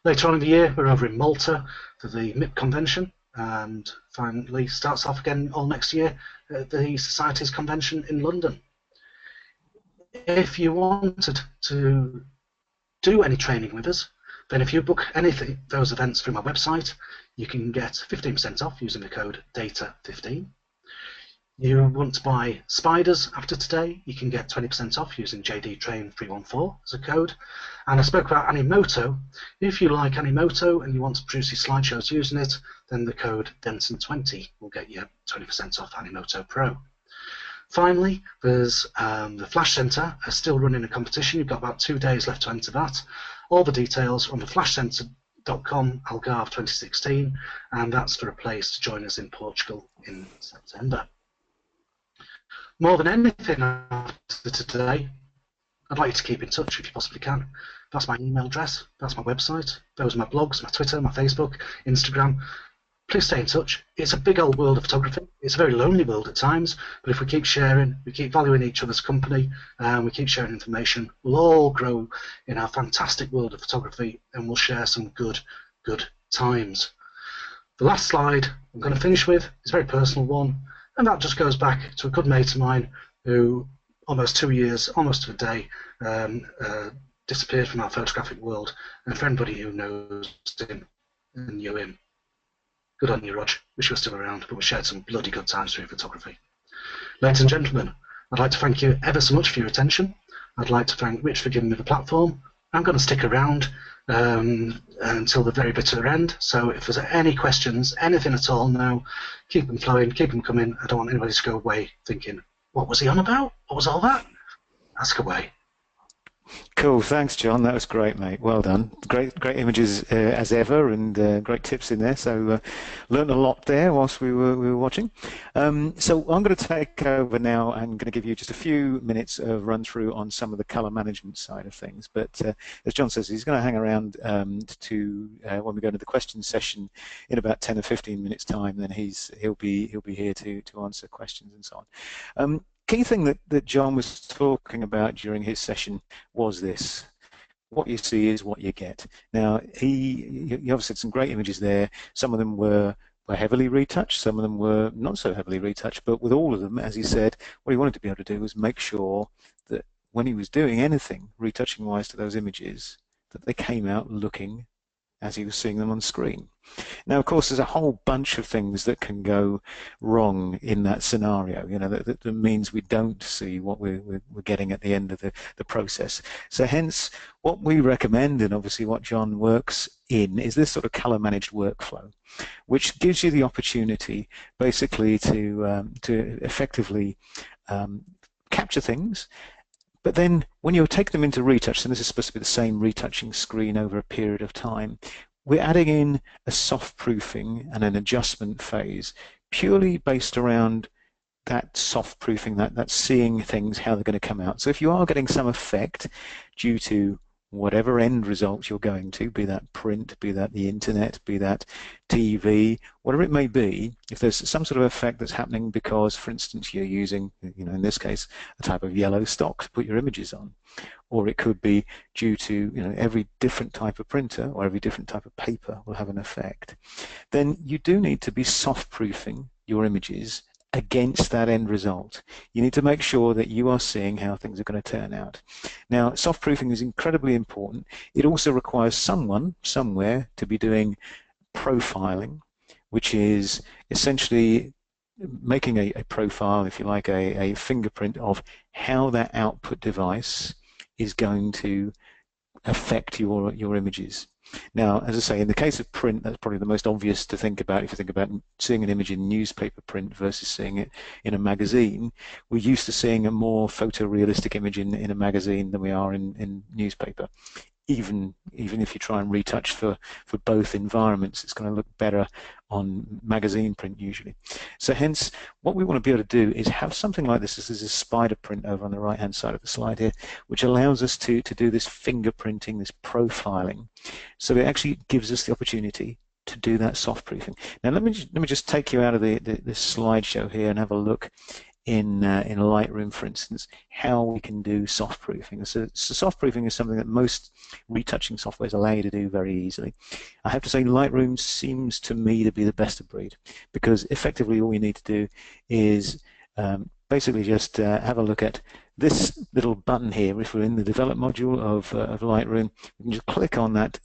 Later on in the year, we're over in Malta for the MIP convention, and finally starts off again all next year at the Society's convention in London. If you wanted to do any training with us, then if you book anything, those events through my website, you can get 15% off using the code DATA15. You want to buy spiders after today, you can get 20% off using JDTrain314 as a code. And I spoke about Animoto. If you like Animoto and you want to produce your slideshows using it, then the code Denton20 will get you 20% off Animoto Pro. Finally, there's the Flash Centre are still running a competition. You've got about 2 days left to enter that. All the details on the flashcentre.com Algarve 2016, and that's for a place to join us in Portugal in September. More than anything after today, I'd like you to keep in touch if you possibly can. That's my email address, that's my website, those are my blogs, my Twitter, my Facebook, Instagram. Please stay in touch. It's a big old world of photography. It's a very lonely world at times, but if we keep sharing, we keep valuing each other's company, and we keep sharing information, we'll all grow in our fantastic world of photography, and we'll share some good times. The last slide I'm going to finish with is a very personal one, and that just goes back to a good mate of mine who almost 2 years, almost to a day, disappeared from our photographic world, and for anybody who knows him and knew him, good on you, Rog. Wish you were still around, but we shared some bloody good times through photography. Ladies and gentlemen, I'd like to thank you ever so much for your attention. I'd like to thank Rich for giving me the platform. I'm going to stick around until the very bitter end, so if there's any questions, anything at all now, keep them flowing, keep them coming. I don't want anybody to go away thinking, what was he on about? What was all that? Ask away. Cool, thanks, John. That was great, mate. Well done. Great images as ever, and great tips in there. So learned a lot there whilst we were watching. So I'm going to take over now and going to give you just a few minutes of run through on some of the color management side of things. But as John says, he's going to hang around to when we go into the question session in about 10 or 15 minutes time. Then he'll be here to answer questions and so on. Key thing that John was talking about during his session was this: what you see is what you get. Now, he obviously had some great images there. Some of them were heavily retouched, some of them were not so heavily retouched, but with all of them, as he said, what he wanted to be able to do was make sure that when he was doing anything retouching wise to those images, that they came out looking as he was seeing them on screen. Now, of course, there's a whole bunch of things that can go wrong in that scenario, you know, that means we don't see what we're getting at the end of the process. So hence, what we recommend, and obviously what John works in, is this sort of color managed workflow, which gives you the opportunity basically to effectively capture things. But then when you take them into retouch, and this is supposed to be the same retouching screen over a period of time, we're adding in a soft proofing and an adjustment phase purely based around that soft proofing, that seeing things, how they're going to come out. So if you are getting some effect due to whatever end result you're going to, be that print, be that the internet, be that TV, whatever it may be, if there's some sort of effect that's happening because, for instance, you're using, you know, in this case, a type of yellow stock to put your images on, or it could be due to, you know, every different type of printer or every different type of paper will have an effect, then you do need to be soft proofing your images against that end result. You need to make sure that you are seeing how things are going to turn out. Now, soft proofing is incredibly important. It also requires someone somewhere to be doing profiling, which is essentially making a profile, if you like, a fingerprint of how that output device is going to affect your images. Now, as I say, in the case of print, that's probably the most obvious to think about. If you think about seeing an image in newspaper print versus seeing it in a magazine, we're used to seeing a more photorealistic image in a magazine than we are in newspaper. Even if you try and retouch for both environments, it's going to look better on magazine print usually. So hence, what we want to be able to do is have something like this. This is a spider print over on the right-hand side of the slide here, which allows us to do this fingerprinting, this profiling. So it actually gives us the opportunity to do that soft proofing. Now let me just take you out of this slideshow here and have a look in Lightroom, for instance, how we can do soft proofing. So soft proofing is something that most retouching softwares allow you to do very easily. I have to say Lightroom seems to me to be the best of breed, because effectively all you need to do is basically just have a look at this little button here. If we're in the develop module of Lightroom, we can just click on that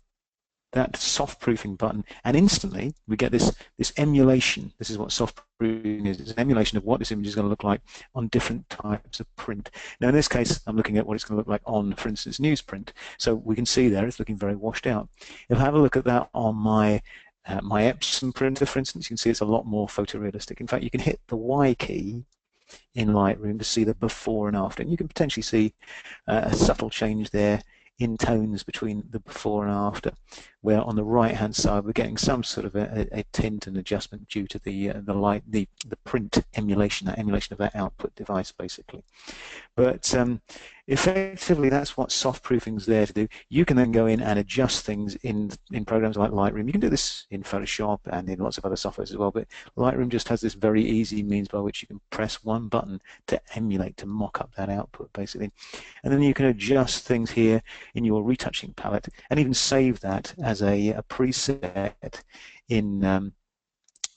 soft proofing button, and instantly we get this emulation. This is what soft proofing is. It's an emulation of what this image is going to look like on different types of print. Now in this case, I'm looking at what it's going to look like on, for instance, newsprint. So we can see there it's looking very washed out. If I have a look at that on my Epson printer, for instance, you can see it's a lot more photorealistic. In fact, you can hit the Y key in Lightroom to see the before and after, and you can potentially see a subtle change there in tones between the before and after, where on the right hand side we're getting some sort of a tint and adjustment due to the print emulation, that emulation of that output device basically. But effectively that's what soft proofing is there to do. You can then go in and adjust things in programs like Lightroom. You can do this in Photoshop and in lots of other softwares as well, but Lightroom just has this very easy means by which you can press one button to emulate, to mock up that output basically. And then you can adjust things here in your retouching palette and even save that as a preset in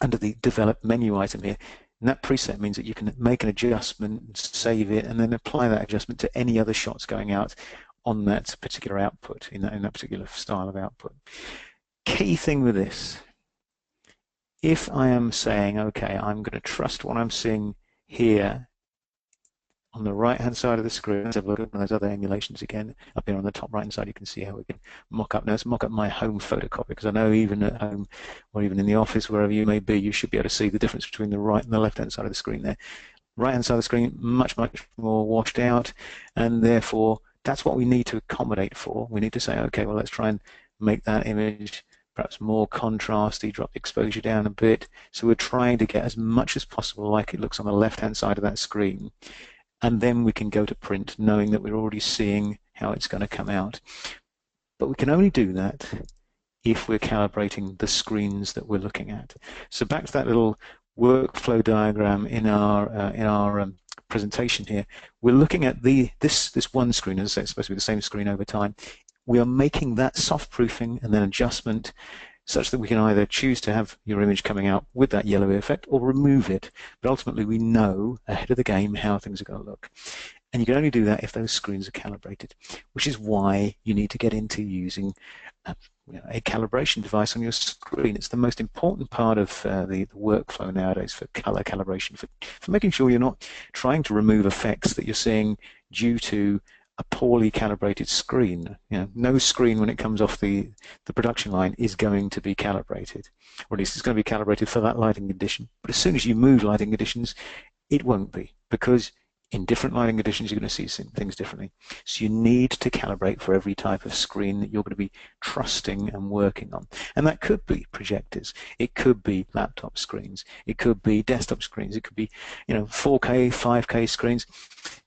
under the develop menu item here. And that preset means that you can make an adjustment, save it, and then apply that adjustment to any other shots going out on that particular output, in that particular style of output. Key thing with this, if I am saying, okay, I'm going to trust what I'm seeing here on the right-hand side of the screen, let's have a look at those other emulations again. Up here on the top right-hand side, you can see how we can mock up. Now, let's mock up my home photocopy, because I know even at home or even in the office, wherever you may be, you should be able to see the difference between the right and the left-hand side of the screen there. Right-hand side of the screen, much more washed out, and therefore, that's what we need to accommodate for. We need to say, okay, well, let's try and make that image perhaps more contrasty, drop the exposure down a bit. So we're trying to get as much as possible like it looks on the left-hand side of that screen. And then we can go to print knowing that we're already seeing how it's going to come out. But we can only do that if we're calibrating the screens that we're looking at. So back to that little workflow diagram in our presentation here, we're looking at this one screen. As I say, it's supposed to be the same screen over time. We are making that soft proofing and then adjustment such that we can either choose to have your image coming out with that yellow effect or remove it. But ultimately we know ahead of the game how things are going to look. And you can only do that if those screens are calibrated, which is why you need to get into using a calibration device on your screen. It's the most important part of the workflow nowadays for color calibration, for making sure you're not trying to remove effects that you're seeing due to a poorly calibrated screen. No screen when it comes off the production line is going to be calibrated, or at least it's going to be calibrated for that lighting condition. But as soon as you move lighting conditions, it won't be, because in different lighting conditions you're going to see things differently. So you need to calibrate for every type of screen that you're going to be trusting and working on. And that could be projectors, it could be laptop screens, it could be desktop screens, it could be 4K, 5K screens.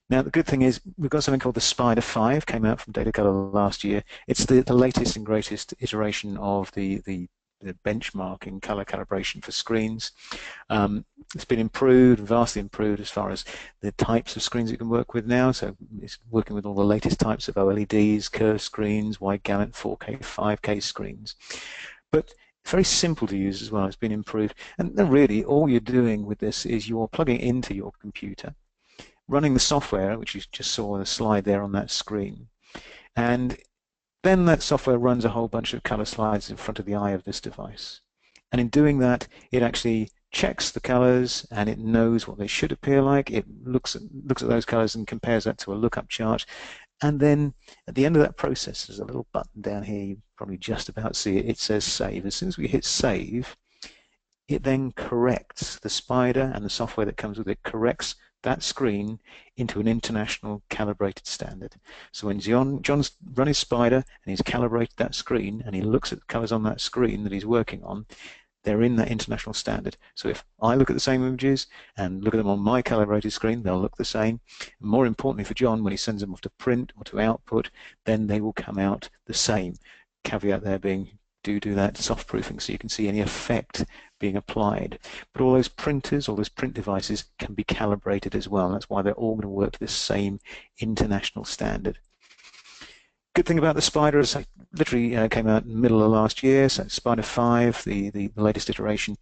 Now, the good thing is we've got something called the Spider 5, came out from Datacolor last year. It's the latest and greatest iteration of the benchmarking color calibration for screens. It's been improved, vastly improved, as far as the types of screens it can work with now. So it's working with all the latest types of OLEDs, curved screens, wide gamut 4K, 5K screens. But very simple to use as well. It's been improved. And then really all you're doing with this is you're plugging it into your computer, running the software, which you just saw on the slide there on that screen. And then that software runs a whole bunch of color slides in front of the eye of this device. And in doing that, it actually checks the colors and it knows what they should appear like. It looks at those colors and compares that to a lookup chart. And then at the end of that process, there's a little button down here, you probably just about see it. It says save. As soon as we hit save, it then corrects the Spider, and the software that comes with it corrects that screen into an international calibrated standard. So when John's run his Spider and he's calibrated that screen and he looks at the colors on that screen that he's working on, they're in that international standard. So if I look at the same images and look at them on my calibrated screen, they'll look the same. And more importantly for John, when he sends them off to print or to output, then they will come out the same. Caveat there being, do that soft proofing so you can see any effect being applied. But all those printers, all those print devices can be calibrated as well. That's why they're all going to work to this same international standard. Good thing about the Spider is it literally came out in the middle of last year, so Spider 5, the latest iteration,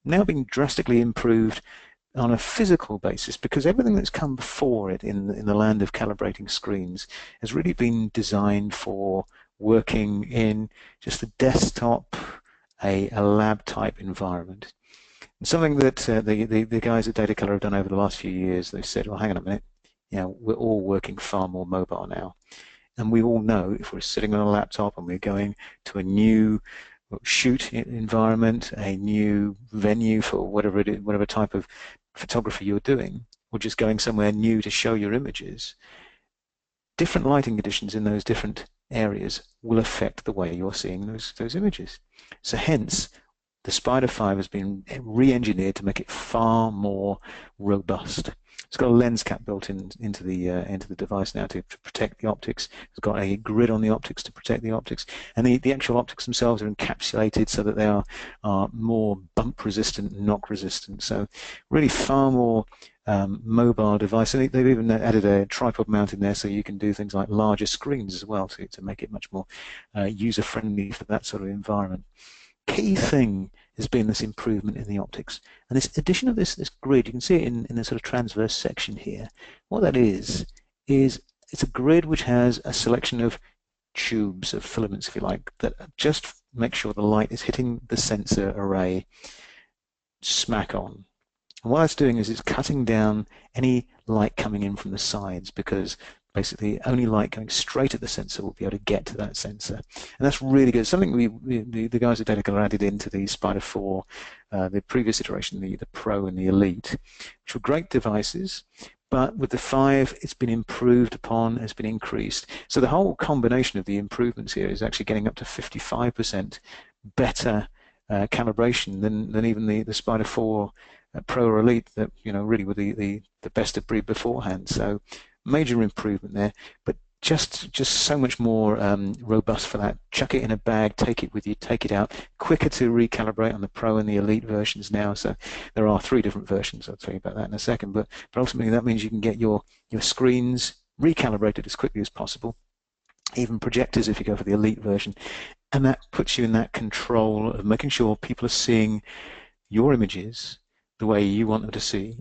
now being drastically improved on a physical basis, because everything that's come before it in the land of calibrating screens has really been designed for working in just a desktop, a lab type environment. And something that the guys at Datacolor have done over the last few years, they've said, well, hang on a minute, we're all working far more mobile now. And we all know if we're sitting on a laptop and we're going to a new shoot environment, a new venue for whatever it is, whatever type of photography you're doing, or just going somewhere new to show your images, different lighting conditions in those different areas will affect the way you're seeing those images. So hence, the Spider 5 has been re-engineered to make it far more robust. It's got a lens cap built into the device now to protect the optics. It's got a grid on the optics to protect the optics, and the actual optics themselves are encapsulated so that they are more bump resistant, knock resistant. So really far more mobile device. And they've even added a tripod mount in there so you can do things like larger screens as well, to make it much more user friendly for that sort of environment. Key thing has been this improvement in the optics, and this addition of this grid. You can see it in the sort of transverse section here. What that is it's a grid which has a selection of tubes, of filaments if you like, that just make sure the light is hitting the sensor array smack on. And what that's doing is it's cutting down any light coming in from the sides, because basically only light going straight at the sensor will be able to get to that sensor. And that's really good. Something the guys at Datacolor added into the Spider 4, the previous iteration, the Pro and the Elite, which were great devices, but with the 5 it's been improved upon, it's been increased. So the whole combination of the improvements here is actually getting up to 55% better calibration than even the Spider 4 Pro or Elite that really were the best of breed beforehand. So major improvement there, but just so much more robust for that. Chuck it in a bag, take it with you, take it out. Quicker to recalibrate on the Pro and the Elite versions now. So there are 3 different versions. I'll tell you about that in a second. But ultimately that means you can get your screens recalibrated as quickly as possible. Even projectors if you go for the Elite version. And that puts you in that control of making sure people are seeing your images the way you want them to see,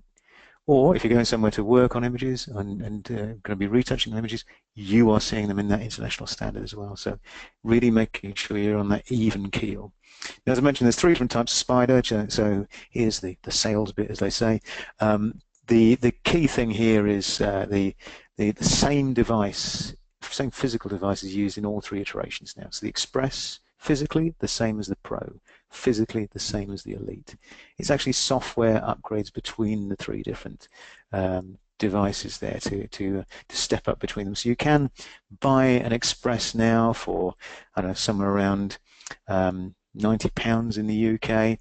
Or if you're going somewhere to work on images and going to be retouching the images, you are seeing them in that international standard as well. So really making sure you're on that even keel. Now, as I mentioned, there's 3 different types of spider. So here's the sales bit, as they say. The key thing here is the same device, same physical device is used in all 3 iterations now. So the Express, physically the same as the Pro, physically the same as the Elite. It's actually software upgrades between the 3 different devices there to step up between them. So you can buy an Express now for, I don't know, somewhere around £90 in the UK,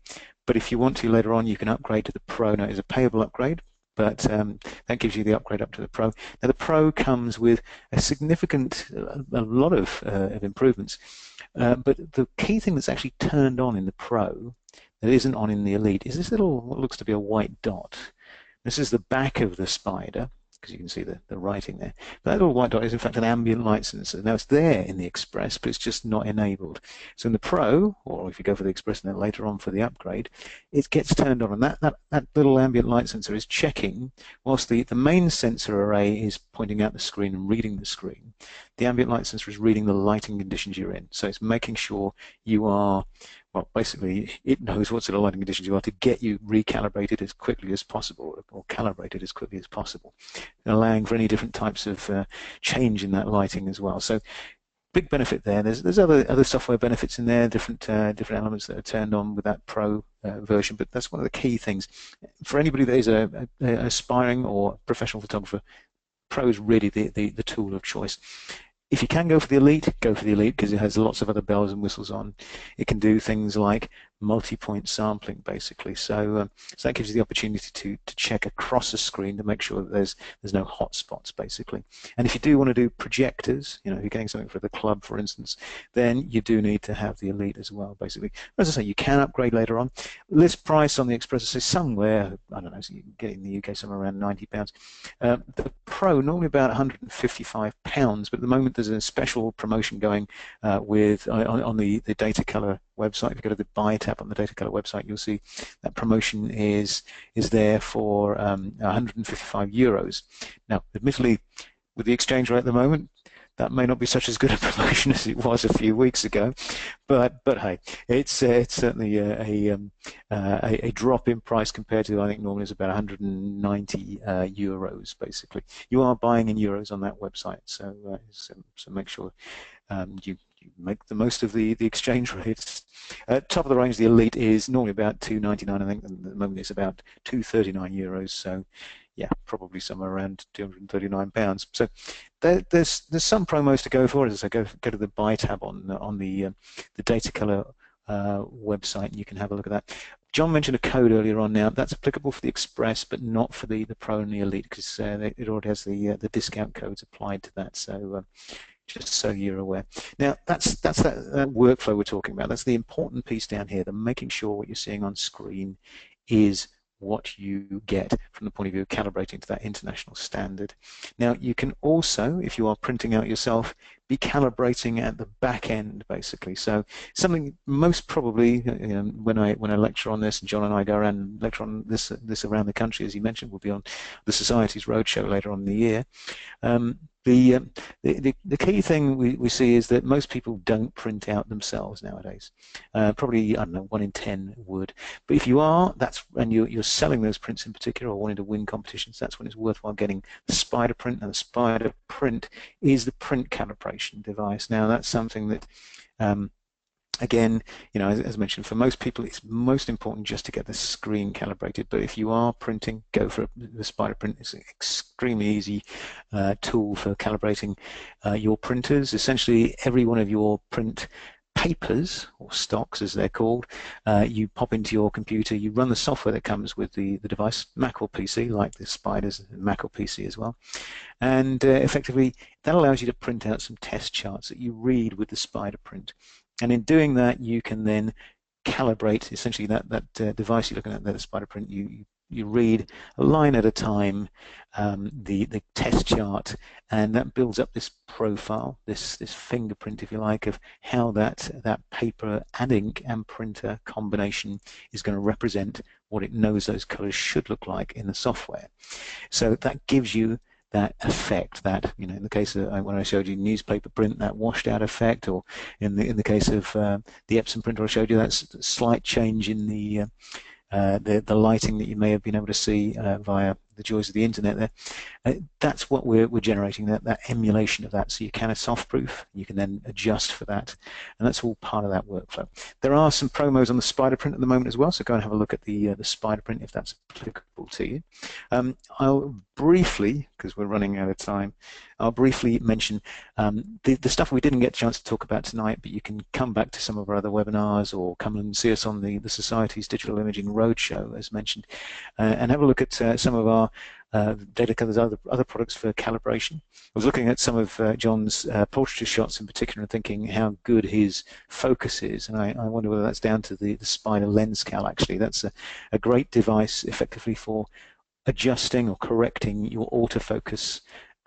but if you want to later on, you can upgrade to the Pro. Now it's a payable upgrade, but that gives you the upgrade up to the Pro. Now the Pro comes with a lot of improvements, but the key thing that's actually turned on in the Pro that isn't on in the Elite is this little, what looks to be a white dot. This is the back of the spider, because you can see the writing there. But that little white dot is in fact an ambient light sensor. Now it's there in the Express, but it's just not enabled. So in the Pro, or if you go for the Express and then later on for the upgrade, it gets turned on, and that little ambient light sensor is checking, whilst the main sensor array is pointing out the screen and reading the screen, the ambient light sensor is reading the lighting conditions you're in. So it's making sure you are, well, basically, it knows what sort of lighting conditions you are to get you recalibrated as quickly as possible, or calibrated as quickly as possible, allowing for any different types of change in that lighting as well. So big benefit there. There's other software benefits in there, different elements that are turned on with that Pro version, but that's one of the key things. For anybody that is an aspiring or professional photographer, Pro is really the tool of choice. If you can go for the Elite, go for the Elite, because it has lots of other bells and whistles on. It can do things like multi-point sampling, basically. So that gives you the opportunity to check across the screen to make sure that there's no hot spots, basically. And if you do want to do projectors, you know, if you're getting something for the club, for instance, then you do need to have the Elite as well, basically. As I say, you can upgrade later on. List price on the Express is somewhere, I don't know, so you can get it in the UK somewhere around £90. The Pro, normally about £155, but at the moment there's a special promotion going on the Data Color website. If you go to the Buy tab on the Data Color website, you'll see that promotion is there for €155. Now, admittedly, with the exchange rate at the moment, that may not be such as good a promotion as it was a few weeks ago, but hey, it's certainly a drop in price compared to, I think normally it's about 190 euros. Basically, you are buying in euros on that website, so make sure you make the most of the exchange rates. Top of the range, the Elite is normally about €299. I think at the moment it's about €239. So yeah, probably somewhere around £239. So there's some promos to go for. As I say, go to the Buy tab on the Data Color website, and you can have a look at that. John mentioned a code earlier on. Now that's applicable for the Express, but not for the Pro and the Elite, because it already has the discount codes applied to that. So just so you're aware. Now that's that workflow we're talking about. That's the important piece down here. The making sure what you're seeing on screen is what you get from the point of view of calibrating to that international standard. Now you can also, if you are printing out yourself, be calibrating at the back end, basically. So something most probably, you know, when I lecture on this, and John and I go around and lecture on this around the country, as you mentioned, we'll be on the Society's Roadshow later on in the year. The key thing we see is that most people don't print out themselves nowadays. Probably, I don't know, 1 in 10 would. But if you are, and you're selling those prints in particular, or wanting to win competitions, that's when it's worthwhile getting the spider print. And the spider print is the print calibration device. Now that's something that again, you know, as mentioned, for most people it's most important just to get the screen calibrated, but if you are printing, go for the spider print. It's an extremely easy tool for calibrating your printers. Essentially every one of your print papers, or stocks as they're called, you pop into your computer, you run the software that comes with the device, Mac or PC, like the spiders, Mac or PC as well, and effectively that allows you to print out some test charts that you read with the spider print. And in doing that, you can then calibrate essentially that device you're looking at, that spider print. You you read a line at a time the test chart, and that builds up this profile, this fingerprint, if you like, of how that paper and ink and printer combination is going to represent what it knows those colors should look like in the software. So that gives you that effect, that, you know, in the case of when I showed you newspaper print, that washed out effect, or in the case of the Epson printer I showed you, that slight change in the lighting that you may have been able to see via the joys of the internet there. That's what we're generating, that emulation of that. So you can soft proof, you can then adjust for that, and that's all part of that workflow. There are some promos on the spider print at the moment as well, so go and have a look at the spider print if that's applicable to you. I'll briefly, because we're running out of time, I'll briefly mention the stuff we didn't get a chance to talk about tonight, but you can come back to some of our other webinars or come and see us on the Society's Digital Imaging Roadshow, as mentioned, and have a look at some of our Datacolor's other products for calibration. I was looking at some of John's portraiture shots in particular and thinking how good his focus is, and I wonder whether that's down to the spider lens cal. Actually, that's a great device effectively for adjusting or correcting your autofocus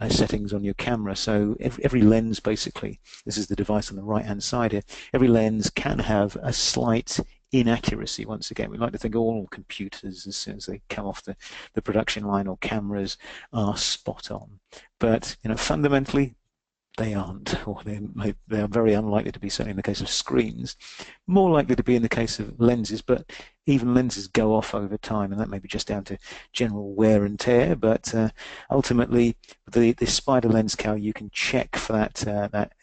settings on your camera. So every lens, basically, this is the device on the right hand side here, every lens can have a slight inaccuracy. Once again, we like to think all computers, as soon as they come off the production line, or cameras, are spot on, but you know, fundamentally they aren't, or they are very unlikely to be, certainly in the case of screens, more likely to be in the case of lenses, but even lenses go off over time, and that may be just down to general wear and tear. But ultimately, the spider lens cal, you can check for that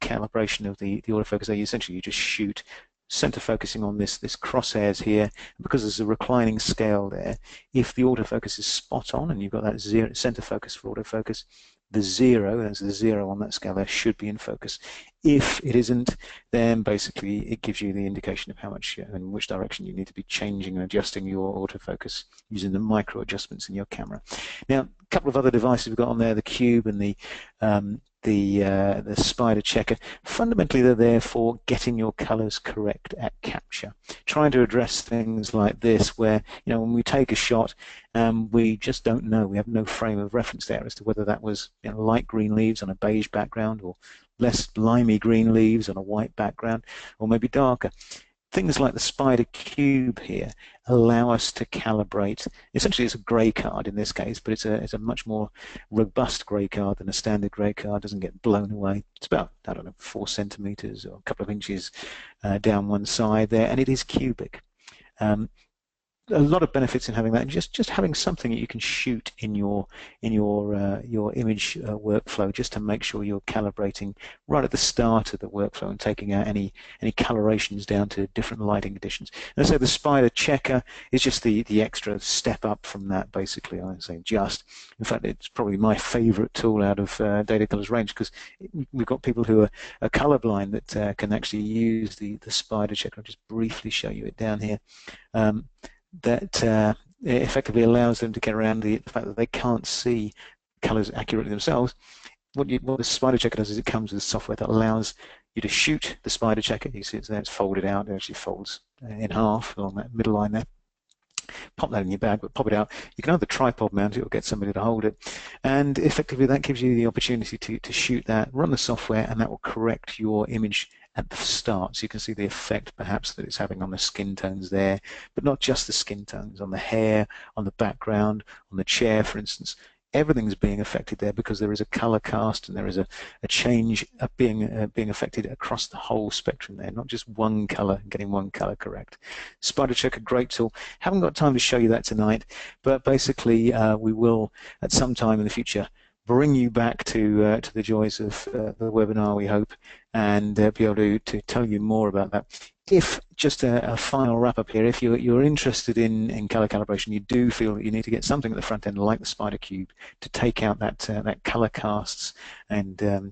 calibration of the autofocus there. Essentially, you just shoot center focusing on this crosshairs here, and because there's a reclining scale there, if the autofocus is spot on and you've got that zero center focus for autofocus, there's the zero on that scale there, should be in focus. If it isn't, then basically it gives you the indication of how much and which direction you need to be changing and adjusting your autofocus using the micro adjustments in your camera. Now, a couple of other devices we've got on there, the Cube and the spider checker. Fundamentally, they're there for getting your colors correct at capture, trying to address things like this, where, you know, when we take a shot, we just don't know, we have no frame of reference there as to whether that was, you know, light green leaves on a beige background, or less limey green leaves on a white background, or maybe darker. Things like the Spider Cube here allow us to calibrate. Essentially, it's a grey card in this case, but it's a much more robust grey card than a standard grey card. It doesn't get blown away. It's about, I don't know, 4 centimeters or a couple of inches down one side there, and it is cubic. A lot of benefits in having that, and just having something that you can shoot in your image workflow, just to make sure you're calibrating right at the start of the workflow and taking out any colorations down to different lighting conditions. And so the spider checker is just the extra step up from that, basically. I say just. In fact, it's probably my favorite tool out of Datacolor's range, because we've got people who are colorblind that can actually use the spider checker. I'll just briefly show you it down here. That it effectively allows them to get around the fact that they can't see colors accurately themselves. What the spider checker does is it comes with software that allows you to shoot the spider checker. You see it's there, it's folded out. It actually folds in half along that middle line there. Pop that in your bag, but pop it out. You can either tripod mount it or get somebody to hold it, and effectively that gives you the opportunity to shoot that, run the software, and that will correct your image at the start, so you can see the effect perhaps that it's having on the skin tones there, but not just the skin tones, on the hair, on the background, on the chair, for instance. Everything's being affected there because there is a color cast, and there is a change being affected across the whole spectrum there, not just one color, getting one color correct. Spider Checker, great tool. Haven't got time to show you that tonight, but basically we will at some time in the future bring you back to the joys of the webinar, we hope, and be able to tell you more about that. If, just a final wrap up here, if you're interested in color calibration, you do feel that you need to get something at the front end like the Spider Cube to take out that color casts and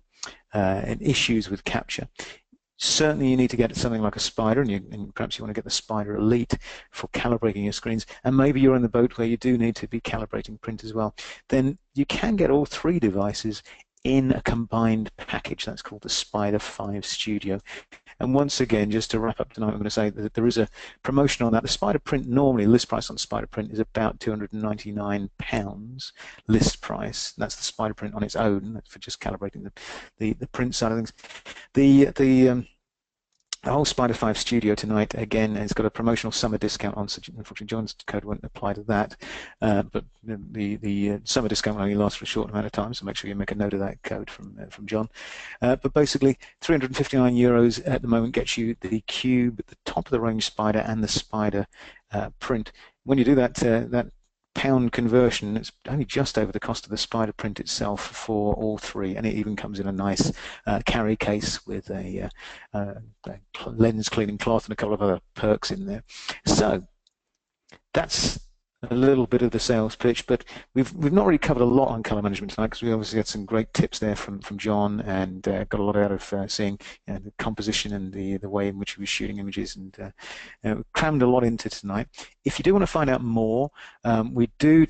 issues with capture. Certainly you need to get something like a Spider, and perhaps you want to get the Spider Elite for calibrating your screens, and maybe you're in the boat where you do need to be calibrating print as well. Then you can get all three devices in a combined package. That's called the Spider 5 Studio. And once again, just to wrap up tonight, I'm going to say that there is a promotion on that. The spider print, normally list price on spider print is about £299 list price. That's the spider print on its own, for just calibrating the print side of things. The whole Spider 5 Studio tonight, again, has got a promotional summer discount on, so unfortunately John's code won't apply to that, but the summer discount will only last for a short amount of time, so make sure you make a note of that code from John. But basically, €359 at the moment gets you the cube, the top of the range spider, and the spider print. When you do that pound conversion, it's only just over the cost of the spider print itself for all three, and it even comes in a nice carry case with a lens cleaning cloth and a couple of other perks in there. So that's a little bit of the sales pitch, but we've not really covered a lot on colour management tonight, because we obviously had some great tips there from John, and got a lot out of seeing the composition and the way in which he was shooting images, and crammed a lot into tonight. If you do want to find out more, we do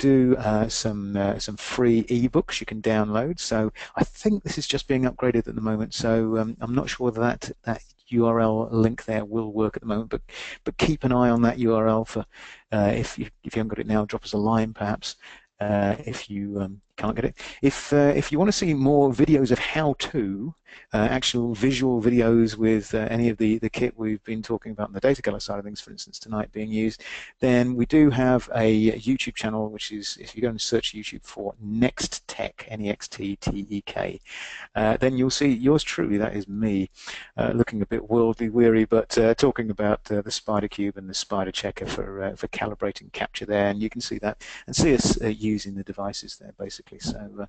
some free ebooks you can download. So I think this is just being upgraded at the moment, so I'm not sure that URL link there will work at the moment, but keep an eye on that URL for if you haven't got it now, drop us a line perhaps if you can't get it. If you want to see more videos of how-to, actual visual videos with any of the kit we've been talking about on the data color side of things, for instance, tonight being used, then we do have a YouTube channel, which is, if you go and search YouTube for Next Tech, Nexttek, then you'll see yours truly, that is me, looking a bit worldly weary, but talking about the spider cube and the spider checker for calibrating capture there, and you can see that and see us using the devices there basically. So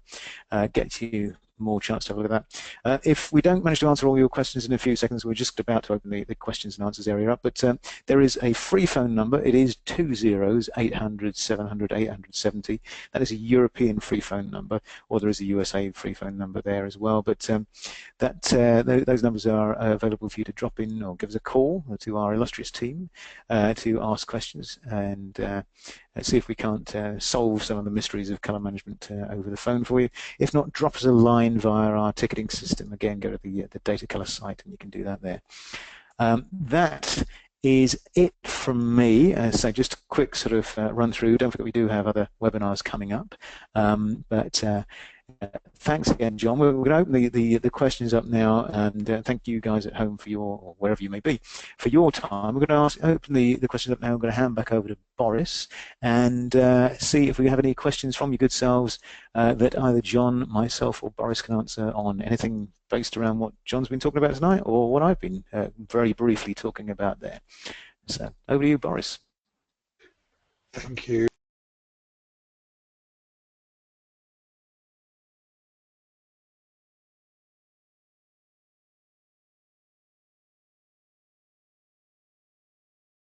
get you more chance to have a look at that. If we don't manage to answer all your questions in a few seconds, we're just about to open the questions and answers area up, but there is a free phone number. It is 20-800-700-870. That is a European free phone number, or there is a USA free phone number there as well, but those numbers are available for you to drop in or give us a call to our illustrious team to ask questions, and see if we can't solve some of the mysteries of colour management over the phone for you. If not, drop us a line via our ticketing system. Again, go to the data color site and you can do that there. That is it from me. So just a quick sort of run through. Don't forget we do have other webinars coming up, but thanks again, John. We're going to open the questions up now, and thank you guys at home for your, or wherever you may be, for your time. We're going to open the questions up now. I'm going to hand back over to Boris and see if we have any questions from you good selves that either John, myself, or Boris can answer on anything based around what John's been talking about tonight, or what I've been very briefly talking about there. So over to you, Boris. Thank you.